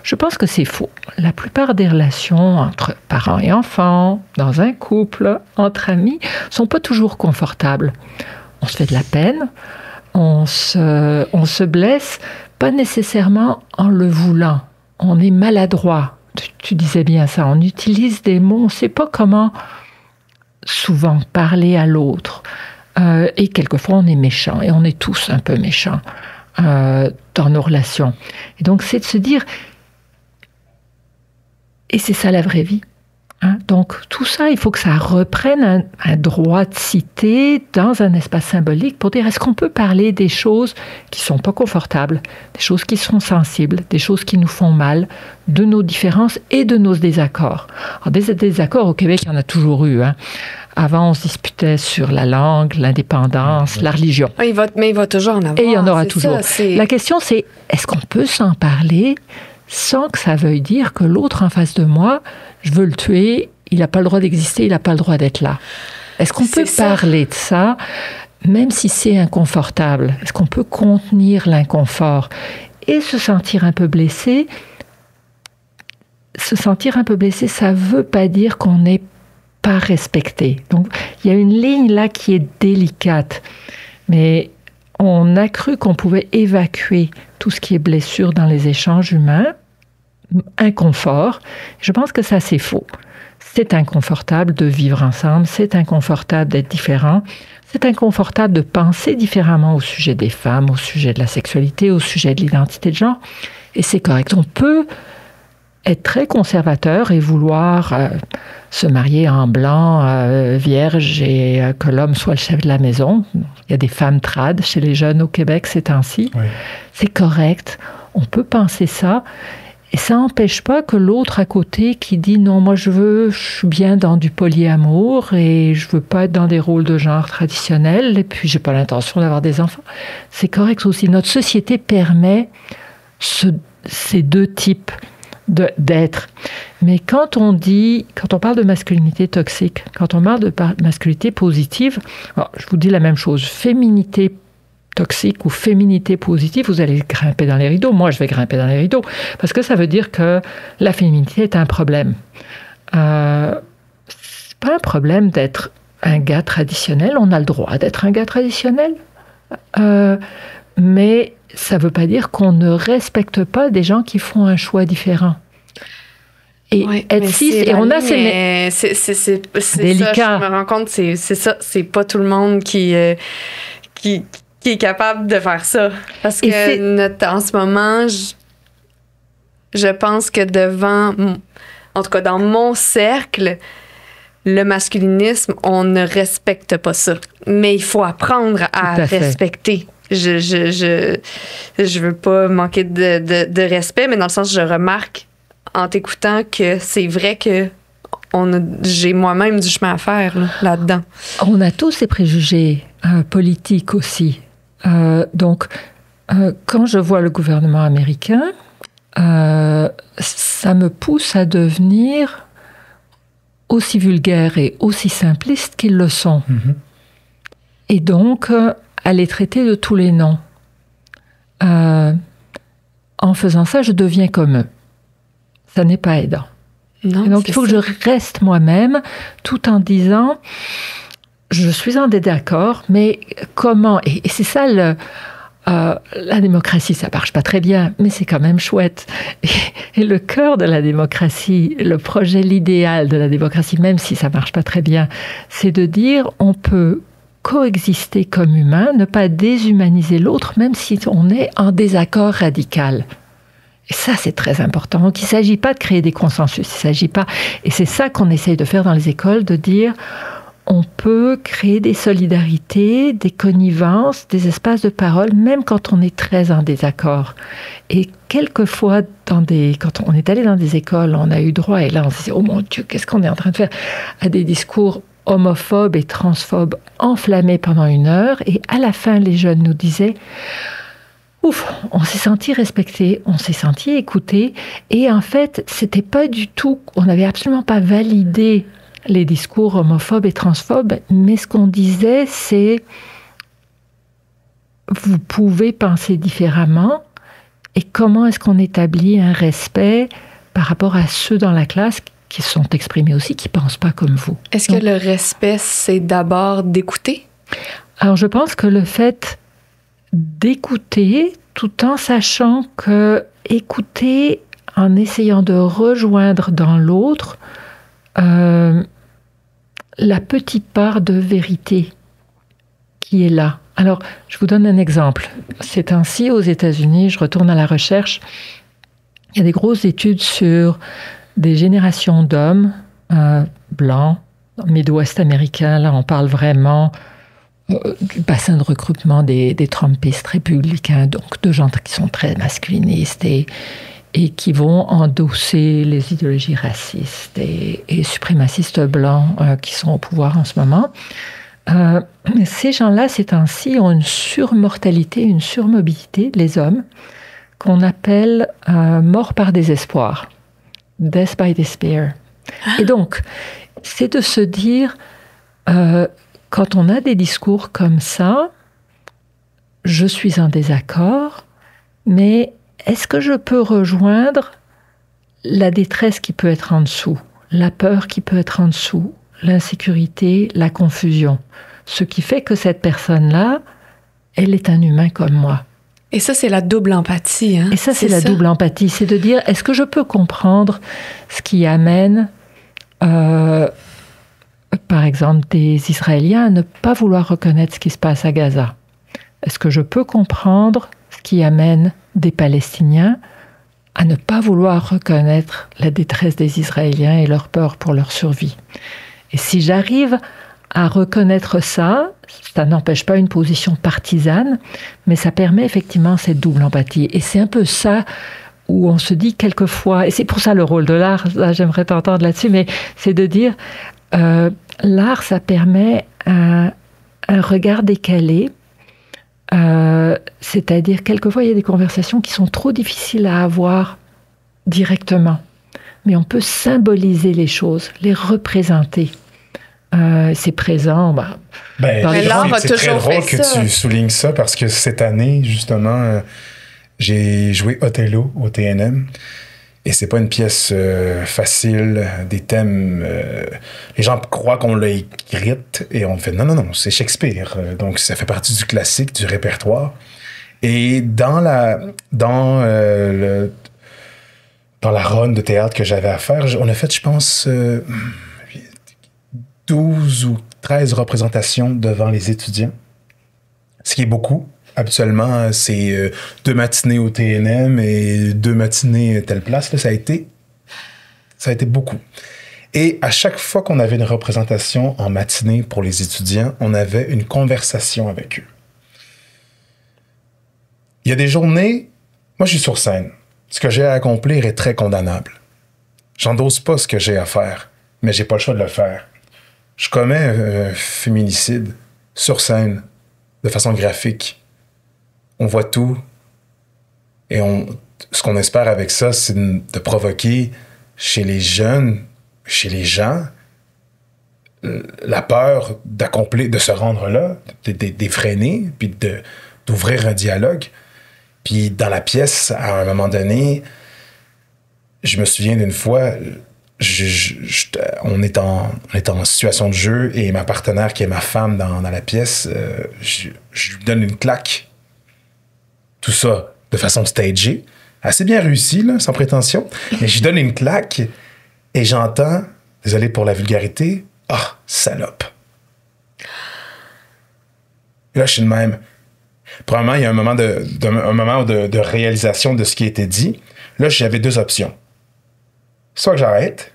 Je pense que c'est faux. La plupart des relations entre parents et enfants, dans un couple, entre amis, sont pas toujours confortables. On se fait de la peine, on se blesse, pas nécessairement en le voulant. On est maladroit. Tu disais bien ça, on utilise des mots, on ne sait pas comment souvent parler à l'autre. Et quelquefois, on est méchant, et on est tous un peu méchants dans nos relations. Et donc, c'est de se dire, et c'est ça la vraie vie. Hein? Donc, tout ça, il faut que ça reprenne un droit de cité dans un espace symbolique pour dire est-ce qu'on peut parler des choses qui ne sont pas confortables, des choses qui sont sensibles, des choses qui nous font mal, de nos différences et de nos désaccords. Alors, des désaccords, au Québec, il y en a toujours eu. Hein. Avant, on se disputait sur la langue, l'indépendance, la religion. Mais il va toujours en avoir. Et il y en aura toujours. La question, c'est est-ce qu'on peut s'en parler sans que ça veuille dire que l'autre en face de moi, je veux le tuer, il n'a pas le droit d'exister, il n'a pas le droit d'être là. Est-ce qu'on peut parler de ça, même si c'est inconfortable? Est-ce qu'on peut contenir l'inconfort et se sentir un peu blessé? Se sentir un peu blessé, ça ne veut pas dire qu'on n'est pas respecté. Donc, il y a une ligne là qui est délicate, mais on a cru qu'on pouvait évacuer tout ce qui est blessure dans les échanges humains, inconfort. Je pense que ça, c'est faux. C'est inconfortable de vivre ensemble, c'est inconfortable d'être différent, c'est inconfortable de penser différemment au sujet des femmes, au sujet de la sexualité, au sujet de l'identité de genre, et c'est correct. On peut être très conservateur et vouloir se marier en blanc, vierge, et que l'homme soit le chef de la maison. Il y a des femmes trad chez les jeunes au Québec ces temps-ci. Oui. C'est correct. On peut penser ça. Et ça n'empêche pas que l'autre à côté qui dit « Non, moi je suis bien dans du polyamour et je veux pas être dans des rôles de genre traditionnels et puis j'ai pas l'intention d'avoir des enfants. » C'est correct aussi. Notre société permet ces deux types d'être. Mais quand on parle de masculinité toxique, quand on parle de masculinité positive, alors, je vous dis la même chose, féminité toxique ou féminité positive, vous allez grimper dans les rideaux. Moi, je vais grimper dans les rideaux parce que ça veut dire que la féminité est un problème. C'est pas un problème d'être un gars traditionnel. On a le droit d'être un gars traditionnel. Mais ça ne veut pas dire qu'on ne respecte pas des gens qui font un choix différent. Et oui, être cis, et on a c'est délicat. Ça, je me rends compte, c'est ça, c'est pas tout le monde qui est capable de faire ça. Parce que en ce moment, je pense que en tout cas dans mon cercle, le masculinisme, on ne respecte pas ça. Mais il faut apprendre à respecter. Je veux pas manquer de respect, mais dans le sens, je remarque en t'écoutant que c'est vrai que j'ai moi-même du chemin à faire là-dedans. On a tous ces préjugés politiques aussi. Donc, quand je vois le gouvernement américain, ça me pousse à devenir aussi vulgaire et aussi simpliste qu'ils le sont. Mm-hmm. Et donc, à les traiter de tous les noms. En faisant ça, je deviens comme eux. Ça n'est pas aidant. Non, et donc, il faut que je reste moi-même tout en disant, je suis en désaccord, mais comment? Et c'est ça, la démocratie, ça marche pas très bien, mais c'est quand même chouette. Et le cœur de la démocratie, le projet, l'idéal de la démocratie, même si ça marche pas très bien, c'est de dire, on peut coexister comme humain, ne pas déshumaniser l'autre, même si on est en désaccord radical. Et ça, c'est très important. Donc, il ne s'agit pas de créer des consensus. Il s'agit pas... Et c'est ça qu'on essaye de faire dans les écoles, de dire on peut créer des solidarités, des connivences, des espaces de parole, même quand on est très en désaccord. Et quelquefois, quand on est allé dans des écoles, on a eu droit, et là, on se dit, oh mon Dieu, qu'est-ce qu'on est en train de faire? À des discours homophobes et transphobes enflammés pendant 1 heure. Et à la fin, les jeunes nous disaient... Ouf, on s'est senti respecté, on s'est senti écouté, et en fait, c'était pas du tout, on n'avait absolument pas validé les discours homophobes et transphobes, mais ce qu'on disait, c'est vous pouvez penser différemment, et comment est-ce qu'on établit un respect par rapport à ceux dans la classe qui sont exprimés aussi, qui pensent pas comme vous. Est-ce que le respect, c'est d'abord d'écouter? Alors, je pense que le fait d'écouter, tout en sachant que écouter, en essayant de rejoindre dans l'autre la petite part de vérité qui est là. Alors, je vous donne un exemple. Ces temps-ci, aux États-Unis, je retourne à la recherche, il y a des grosses études sur des générations d'hommes blancs, Midwest américain. Là, on parle vraiment du bassin de recrutement des Trumpistes républicains, donc de gens qui sont très masculinistes et qui vont endosser les idéologies racistes et suprémacistes blancs qui sont au pouvoir en ce moment. Ces gens-là, ces temps-ci, ont une surmortalité, une surmobilité, les hommes, qu'on appelle mort par désespoir, death by despair. Et donc, c'est de se dire, quand on a des discours comme ça, je suis en désaccord, mais est-ce que je peux rejoindre la détresse qui peut être en dessous, la peur qui peut être en dessous, l'insécurité, la confusion, ce qui fait que cette personne-là, elle est un humain comme moi. Et ça, c'est la double empathie. Hein? Et ça, c'est la double empathie. C'est de dire, est-ce que je peux comprendre ce qui amène, par exemple, des Israéliens à ne pas vouloir reconnaître ce qui se passe à Gaza? Est-ce que je peux comprendre ce qui amène des Palestiniens à ne pas vouloir reconnaître la détresse des Israéliens et leur peur pour leur survie? Et si j'arrive à reconnaître ça, ça n'empêche pas une position partisane, mais ça permet effectivement cette double empathie. Et c'est un peu ça où on se dit quelquefois, et c'est pour ça le rôle de l'art, là, j'aimerais t'entendre là-dessus, mais c'est de dire, l'art, ça permet un regard décalé, c'est-à-dire quelquefois il y a des conversations qui sont trop difficiles à avoir directement, mais on peut symboliser les choses, les représenter. C'est présent. C'est très drôle que tu soulignes ça parce que cette année, justement, j'ai joué Othello au TNM et c'est pas une pièce facile, des thèmes. Les gens croient qu'on l'a écrite et on fait non, c'est Shakespeare. Donc ça fait partie du classique, du répertoire. Et dans la run de théâtre que j'avais à faire, on a fait, je pense, 12 ou 13 représentations devant les étudiants, ce qui est beaucoup. Habituellement, c'est 2 matinées au TNM et 2 matinées telle place. Là, ça a été beaucoup. Et à chaque fois qu'on avait une représentation en matinée pour les étudiants, on avait une conversation avec eux. Il y a des journées, moi je suis sur scène. Ce que j'ai à accomplir est très condamnable. J'endosse pas ce que j'ai à faire, mais j'ai pas le choix de le faire. Je commets un féminicide sur scène, de façon graphique. On voit tout. Et ce qu'on espère avec ça, c'est de provoquer chez les jeunes, chez les gens, la peur d'accomplir, de se rendre là, d'effréner, puis d'ouvrir un dialogue. Puis dans la pièce, à un moment donné, je me souviens d'une fois... on est en situation de jeu et ma partenaire qui est ma femme dans la pièce, je lui donne une claque. Tout ça de façon stagée, assez bien réussi, là, sans prétention, mais je lui donne une claque et j'entends, désolé pour la vulgarité, « Ah, salope! » Et là, je suis le même. Probablement, il y a un moment de réalisation de ce qui a été dit. Là, j'avais 2 options. Soit que j'arrête,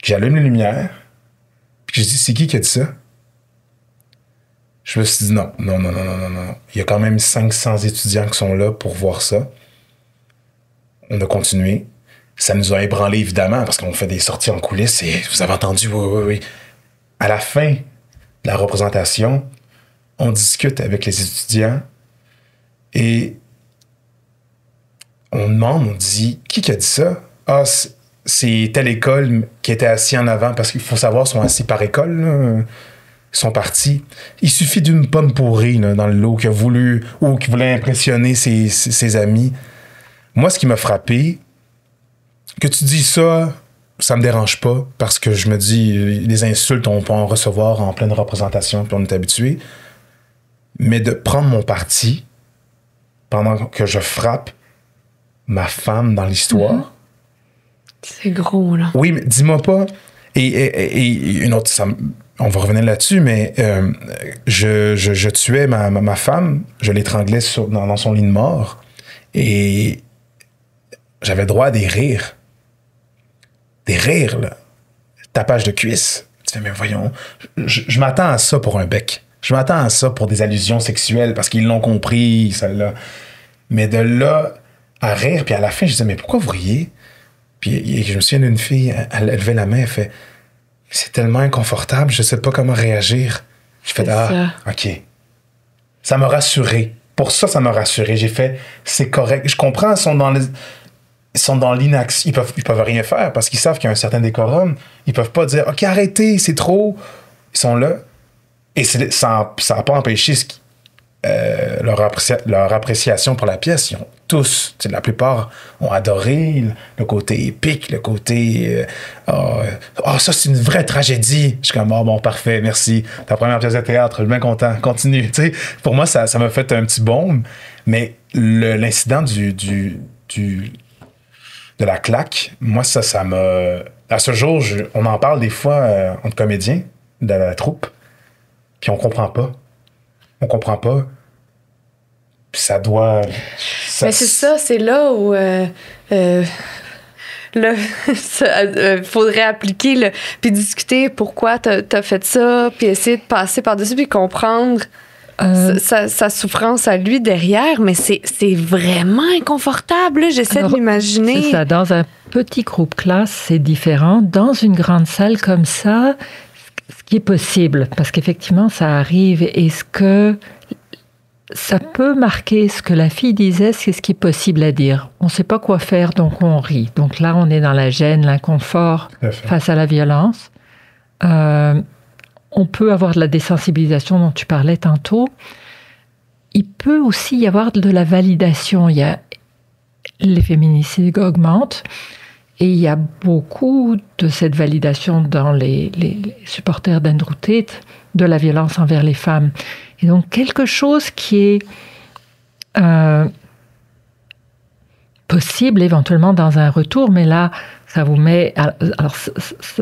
que j'allume les lumières, puis que je dis, c'est qui a dit ça? Je me suis dit, non. Il y a quand même 500 étudiants qui sont là pour voir ça. On a continué. Ça nous a ébranlé, évidemment, parce qu'on fait des sorties en coulisses et vous avez entendu, oui. À la fin de la représentation, on discute avec les étudiants et on demande, on dit, qui a dit ça? Ah, c'est telle école qui était assis en avant, parce qu'il faut savoir, ils sont assis par école, là. Ils sont partis. Il suffit d'une pomme pourrie là, dans le lot qui voulait impressionner ses amis. Moi, ce qui m'a frappé, que tu dis ça, ça me dérange pas, parce que je me dis, les insultes, on peut en recevoir en pleine représentation, puis on est habitué. Mais de prendre mon parti pendant que je frappe ma femme dans l'histoire... C'est gros, là. Oui, mais dis-moi pas. Et une autre, on va revenir là-dessus, mais je tuais ma femme, je l'étranglais dans son lit de mort, et j'avais droit à des rires. Des rires, là. tapage de cuisse. Tu fais, mais voyons, je m'attends à ça pour un bec. Je m'attends à ça pour des allusions sexuelles parce qu'ils l'ont compris, celle-là. Mais de là à rire, puis à la fin, je disais, mais pourquoi vous riez? Puis je me souviens d'une fille, elle levait la main, elle fait, c'est tellement inconfortable, je sais pas comment réagir. Je fais, OK. Ça m'a rassuré. Pour ça, ça m'a rassuré. J'ai fait, c'est correct. Je comprends, ils sont dans l'inaction. Ils peuvent rien faire parce qu'ils savent qu'il y a un certain décorum. Ils peuvent pas dire, OK, arrêtez, c'est trop. Ils sont là. Et ça n'a pas empêché leur appréciation pour la pièce. Ils ont tous, la plupart ont adoré le côté épique, le côté ça c'est une vraie tragédie. Je suis comme bon, parfait, merci. Ta première pièce de théâtre, je suis bien content. Continue. T'sais, pour moi, ça m'a fait un petit baume. Mais l'incident de la claque, moi, ça m'a. À ce jour, on en parle des fois entre comédiens de la troupe. Puis on comprend pas. On comprend pas. Puis ça doit... Mais c'est ça, c'est là où... faudrait appliquer, puis discuter pourquoi t'as fait ça, puis essayer de passer par-dessus, puis comprendre sa souffrance à lui derrière. Mais c'est vraiment inconfortable. Là. J'essaie de m'imaginer. C'est ça. Dans un petit groupe classe, c'est différent. Dans une grande salle comme ça... Ce qui est possible, parce qu'effectivement, ça arrive, et ce que ça peut marquer ce que la fille disait, c'est ce qui est possible à dire. On ne sait pas quoi faire, donc on rit. Donc là, on est dans la gêne, l'inconfort face à la violence. On peut avoir de la désensibilisation dont tu parlais tantôt. Il peut aussi y avoir de la validation. Les féminicides augmentent. Et il y a beaucoup de cette validation dans les supporters d'Andrew Tate, de la violence envers les femmes. Et donc, quelque chose qui est possible éventuellement dans un retour, mais là, ça vous met... Alors,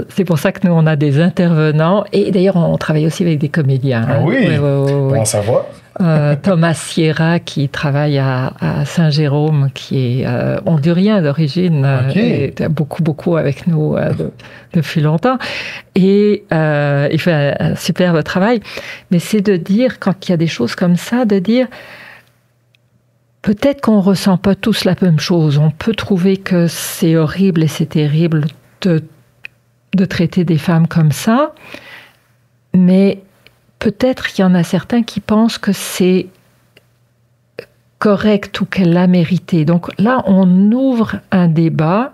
c'est pour ça que nous, on a des intervenants. Et d'ailleurs, on travaille aussi avec des comédiens. Ah oui? Bon, ça va. Thomas Sierra, qui travaille à Saint-Jérôme, qui est hondurien d'origine, et beaucoup avec nous depuis longtemps. Et il fait un superbe travail. Mais c'est de dire, quand il y a des choses comme ça, de dire... Peut-être qu'on ne ressent pas tous la même chose. On peut trouver que c'est horrible et c'est terrible de traiter des femmes comme ça, mais peut-être qu'il y en a certains qui pensent que c'est correct ou qu'elle l'a mérité. Donc là, on ouvre un débat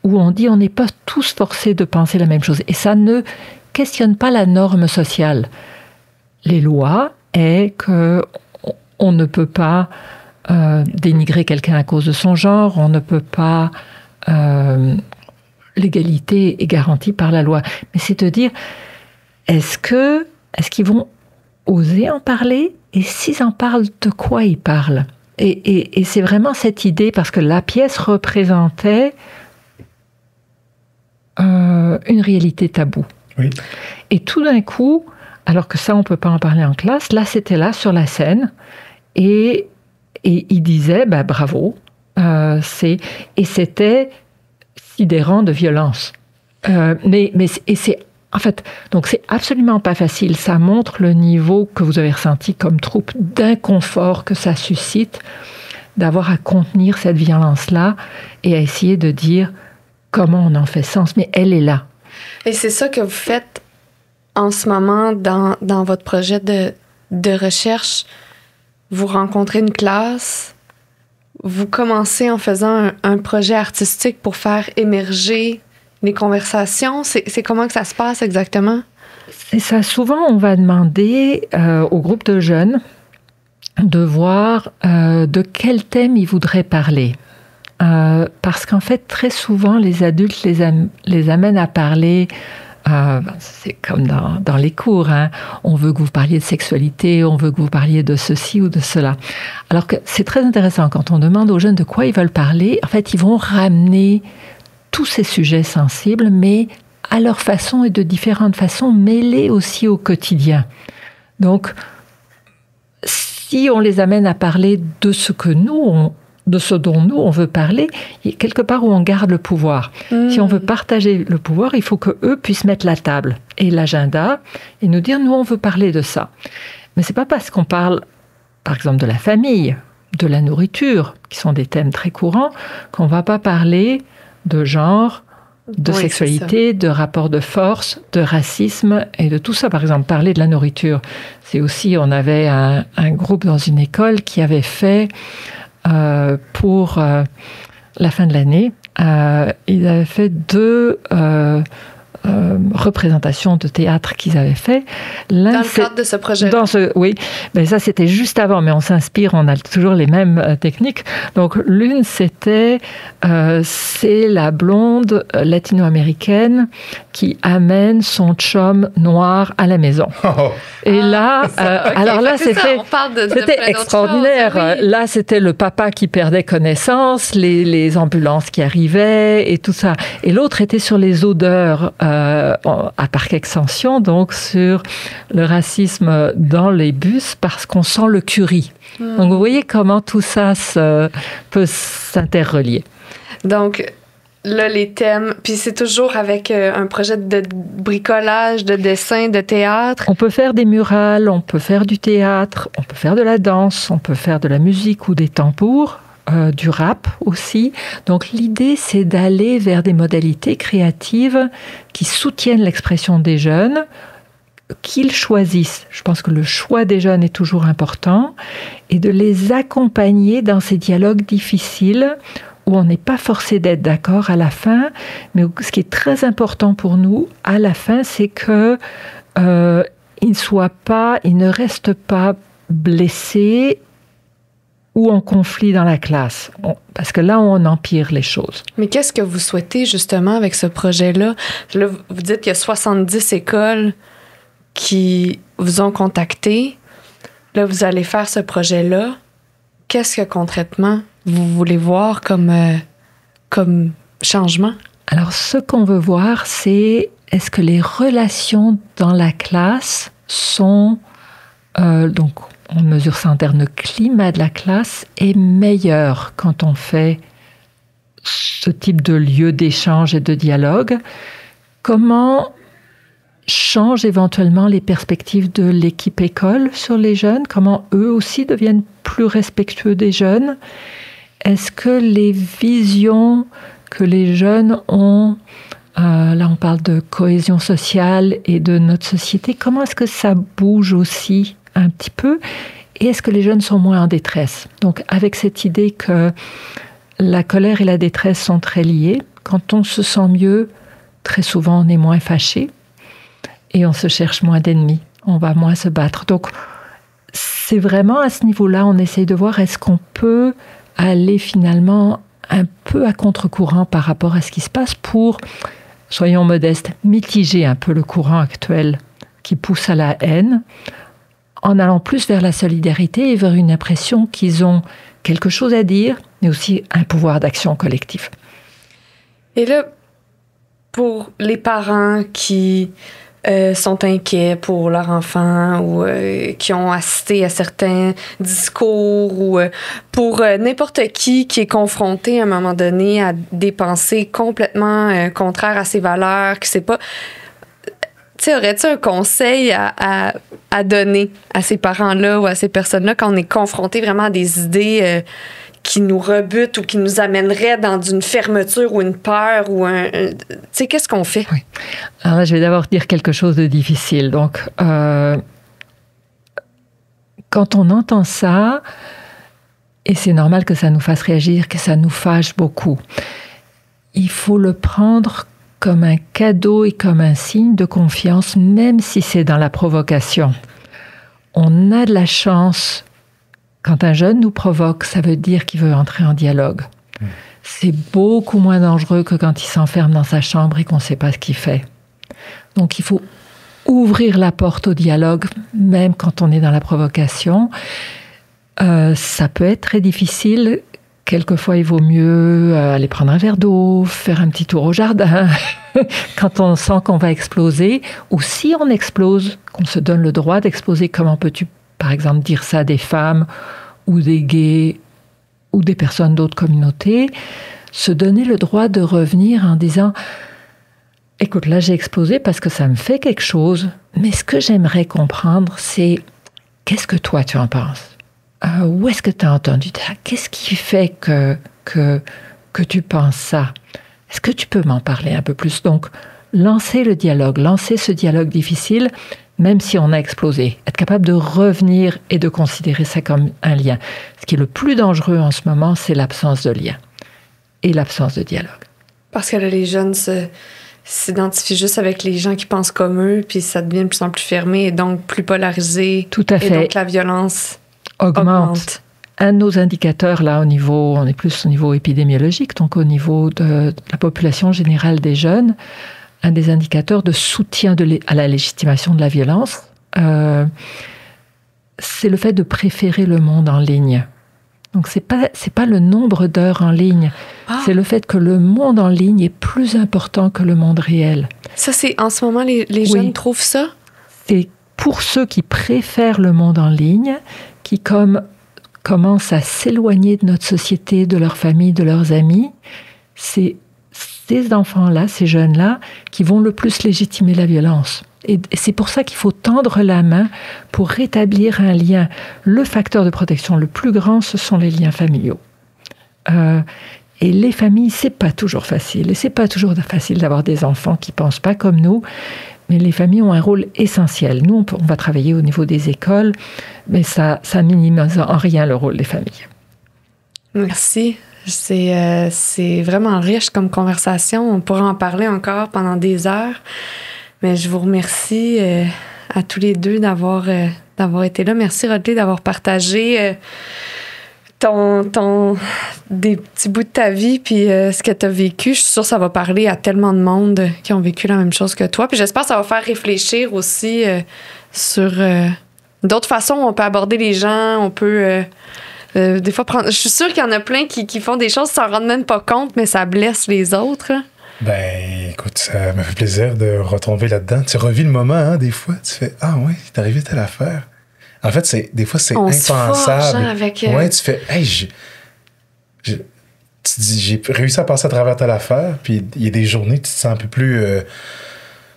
où on dit on n'est pas tous forcés de penser la même chose. Et ça ne questionne pas la norme sociale. Les lois est qu'on ne peut pas dénigrer quelqu'un à cause de son genre, on ne peut pas... l'égalité est garantie par la loi. Mais c'est de dire, est-ce qu'ils vont oser en parler? Et s'ils en parlent, de quoi ils parlent? Et c'est vraiment cette idée, parce que la pièce représentait une réalité taboue. Oui. Et tout d'un coup, alors que ça, on ne peut pas en parler en classe, là, c'était là, sur la scène, et il disait, bravo, et c'était sidérant de violence. Mais c'est, en fait, donc c'est absolument pas facile. Ça montre le niveau que vous avez ressenti comme troupe d'inconfort que ça suscite, d'avoir à contenir cette violence-là et à essayer de dire comment on en fait sens. Mais elle est là. Et c'est ça que vous faites en ce moment dans votre projet de recherche. Vous rencontrez une classe, vous commencez en faisant un projet artistique pour faire émerger les conversations. C'est comment que ça se passe exactement? C'est ça. Souvent, on va demander au groupe de jeunes de voir de quel thème ils voudraient parler. Parce qu'en fait, très souvent, les adultes les amènent à parler... c'est comme dans les cours, hein. On veut que vous parliez de sexualité, on veut que vous parliez de ceci ou de cela. Alors que c'est très intéressant, quand on demande aux jeunes de quoi ils veulent parler, en fait, ils vont ramener tous ces sujets sensibles, mais à leur façon et de différentes façons, mêlés aussi au quotidien. Donc, si on les amène à parler de ce que nous, de ce dont nous, on veut parler, il y a quelque part où on garde le pouvoir. Si on veut partager le pouvoir, il faut qu'eux puissent mettre la table et l'agenda et nous dire, nous, on veut parler de ça. Mais c'est pas parce qu'on parle, par exemple, de la famille, de la nourriture, qui sont des thèmes très courants, qu'on va pas parler de genre, de sexualité, de rapport de force, de racisme et de tout ça. Par exemple, parler de la nourriture. C'est aussi, on avait un groupe dans une école qui avait fait, pour la fin de l'année, ils avaient fait 2 représentations de théâtre qu'ils avaient fait. Dans le cadre de ce projet. Oui, mais ça c'était juste avant, mais on s'inspire, on a toujours les mêmes techniques. Donc l'une c'était, c'est la blonde latino-américaine qui amène son chum noir à la maison. Et là, okay, alors là c'était extraordinaire. Choses, oui. Là c'était le papa qui perdait connaissance, les ambulances qui arrivaient et tout ça. Et l'autre était sur les odeurs. À Parc Extension, donc sur le racisme dans les bus parce qu'on sent le curry. Donc vous voyez comment tout ça peut s'interrelier. Donc là, les thèmes, puis c'est toujours avec un projet de bricolage, de dessin, de théâtre. On peut faire des murales, on peut faire du théâtre, on peut faire de la danse, on peut faire de la musique ou des tambours. Du rap aussi. Donc l'idée, c'est d'aller vers des modalités créatives qui soutiennent l'expression des jeunes, qu'ils choisissent. Je pense que le choix des jeunes est toujours important et de les accompagner dans ces dialogues difficiles où on n'est pas forcé d'être d'accord à la fin, mais ce qui est très important pour nous à la fin, c'est que ils ne restent pas blessés ou en conflit dans la classe. Parce que là, on empire les choses. Mais qu'est-ce que vous souhaitez justement avec ce projet-là? Là, vous dites qu'il y a 70 écoles qui vous ont contacté. Là, vous allez faire ce projet-là. Qu'est-ce que concrètement vous voulez voir comme changement? Alors, ce qu'on veut voir, c'est est-ce que les relations dans la classe sont... donc, on mesure ça en termes de climat de la classe, est meilleur quand on fait ce type de lieu d'échange et de dialogue. Comment changent éventuellement les perspectives de l'équipe école sur les jeunes? Comment eux aussi deviennent plus respectueux des jeunes? Est-ce que les visions que les jeunes ont, là on parle de cohésion sociale et de notre société, comment est-ce que ça bouge aussi un petit peu, et est-ce que les jeunes sont moins en détresse? Donc avec cette idée que la colère et la détresse sont très liées, quand on se sent mieux, très souvent on est moins fâché et on se cherche moins d'ennemis, on va moins se battre. Donc c'est vraiment à ce niveau-là, on essaye de voir est-ce qu'on peut aller finalement un peu à contre-courant par rapport à ce qui se passe pour, soyons modestes, mitiger un peu le courant actuel qui pousse à la haine, en allant plus vers la solidarité et vers une impression qu'ils ont quelque chose à dire, mais aussi un pouvoir d'action collectif. Et là, pour les parents qui sont inquiets pour leur enfant ou qui ont assisté à certains discours ou pour n'importe qui est confronté à un moment donné à des pensées complètement contraires à ses valeurs, qui sait pas... aurais-tu un conseil à donner à ces parents-là ou à ces personnes-là quand on est confronté vraiment à des idées qui nous rebutent ou qui nous amèneraient dans une fermeture ou une peur ou qu'est-ce qu'on fait? Oui. Alors là, je vais d'abord dire quelque chose de difficile. Donc, quand on entend ça, et c'est normal que ça nous fasse réagir, que ça nous fâche beaucoup, il faut le prendre comme un cadeau et comme un signe de confiance, même si c'est dans la provocation. On a de la chance. Quand un jeune nous provoque, ça veut dire qu'il veut entrer en dialogue. C'est beaucoup moins dangereux que quand il s'enferme dans sa chambre et qu'on ne sait pas ce qu'il fait. Donc il faut ouvrir la porte au dialogue, même quand on est dans la provocation. Ça peut être très difficile. Quelquefois, il vaut mieux aller prendre un verre d'eau, faire un petit tour au jardin, quand on sent qu'on va exploser. Ou si on explose, qu'on se donne le droit d'exploser, comment peux-tu, par exemple, dire ça à des femmes ou des gays ou des personnes d'autres communautés, se donner le droit de revenir en disant « Écoute, là j'ai exposé parce que ça me fait quelque chose, mais ce que j'aimerais comprendre, c'est qu'est-ce que toi tu en penses? Où est-ce que tu as entendu ça? Qu'est-ce qui fait que tu penses ça? Est-ce que tu peux m'en parler un peu plus? » Donc, lancer le dialogue, lancer ce dialogue difficile, même si on a explosé. Être capable de revenir et de considérer ça comme un lien. Ce qui est le plus dangereux en ce moment, c'est l'absence de lien et l'absence de dialogue. Parce que là, les jeunes s'identifient juste avec les gens qui pensent comme eux, puis ça devient de plus en plus fermé et donc plus polarisé. Tout à fait. Et donc la violence augmente. Un de nos indicateurs, là, on est plus au niveau épidémiologique, donc au niveau de la population générale des jeunes, un des indicateurs de soutien à la légitimation de la violence, c'est le fait de préférer le monde en ligne. Donc, c'est pas le nombre d'heures en ligne, c'est le fait que le monde en ligne est plus important que le monde réel. Ça, c'est en ce moment, les jeunes trouvent ça? C'est pour ceux qui préfèrent le monde en ligne, qui commencent à s'éloigner de notre société, de leur famille, de leurs amis, c'est ces enfants-là, ces jeunes-là, qui vont le plus légitimer la violence. Et c'est pour ça qu'il faut tendre la main pour rétablir un lien. Le facteur de protection le plus grand, ce sont les liens familiaux. Et les familles, c'est pas toujours facile. Et c'est pas toujours facile d'avoir des enfants qui pensent pas comme nous. Mais les familles ont un rôle essentiel. Nous, on va travailler au niveau des écoles, mais ça minimise en rien le rôle des familles. Merci. C'est vraiment riche comme conversation. On pourrait en parler encore pendant des heures. Mais je vous remercie à tous les deux d'avoir été là. Merci, Rodley, d'avoir partagé des petits bouts de ta vie puis ce que tu as vécu. Je suis sûre que ça va parler à tellement de monde qui ont vécu la même chose que toi. Puis j'espère que ça va faire réfléchir aussi sur d'autres façons où on peut aborder les gens. On peut des fois prendre... Je suis sûre qu'il y en a plein qui font des choses sans s'en rendre même pas compte, mais ça blesse les autres. Ben, écoute, ça me fait plaisir de retomber là-dedans. Tu revis le moment, hein, des fois. Tu fais « Ah ouais, il t'est arrivé telle affaire. » En fait, des fois, c'est impensable. Ouais, tu fais « Hey, tu dis, j'ai réussi à passer à travers telle affaire. » Puis il y a des journées, tu te sens un peu plus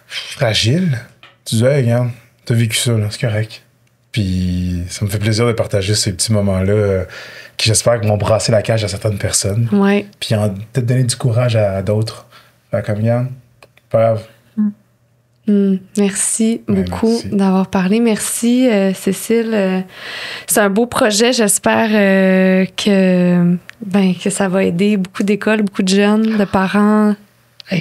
fragile. Tu dis « Hey, regarde, t'as vécu ça, là, c'est correct. » Puis ça me fait plaisir de partager ces petits moments-là qui, j'espère, vont brasser la cage à certaines personnes. Ouais. Puis peut-être donner du courage à d'autres. Comme regarde, pas grave. Merci beaucoup d'avoir parlé. Merci, Cécile. C'est un beau projet. J'espère que ça va aider beaucoup d'écoles, beaucoup de jeunes, de parents,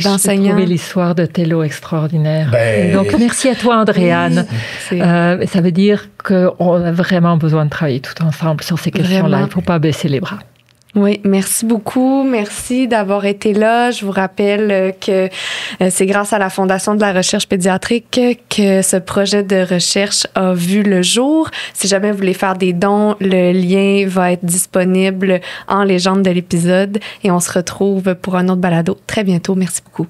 d'enseignants. J'ai trouvé l'histoire de Tello extraordinaire. Donc, merci à toi, Andréane. Oui, ça veut dire qu'on a vraiment besoin de travailler tout ensemble sur ces questions-là. Il ne faut pas baisser les bras. Oui, merci beaucoup. Merci d'avoir été là. Je vous rappelle que c'est grâce à la Fondation de la recherche pédiatrique que ce projet de recherche a vu le jour. Si jamais vous voulez faire des dons, le lien va être disponible en légende de l'épisode et on se retrouve pour un autre balado très bientôt. Merci beaucoup.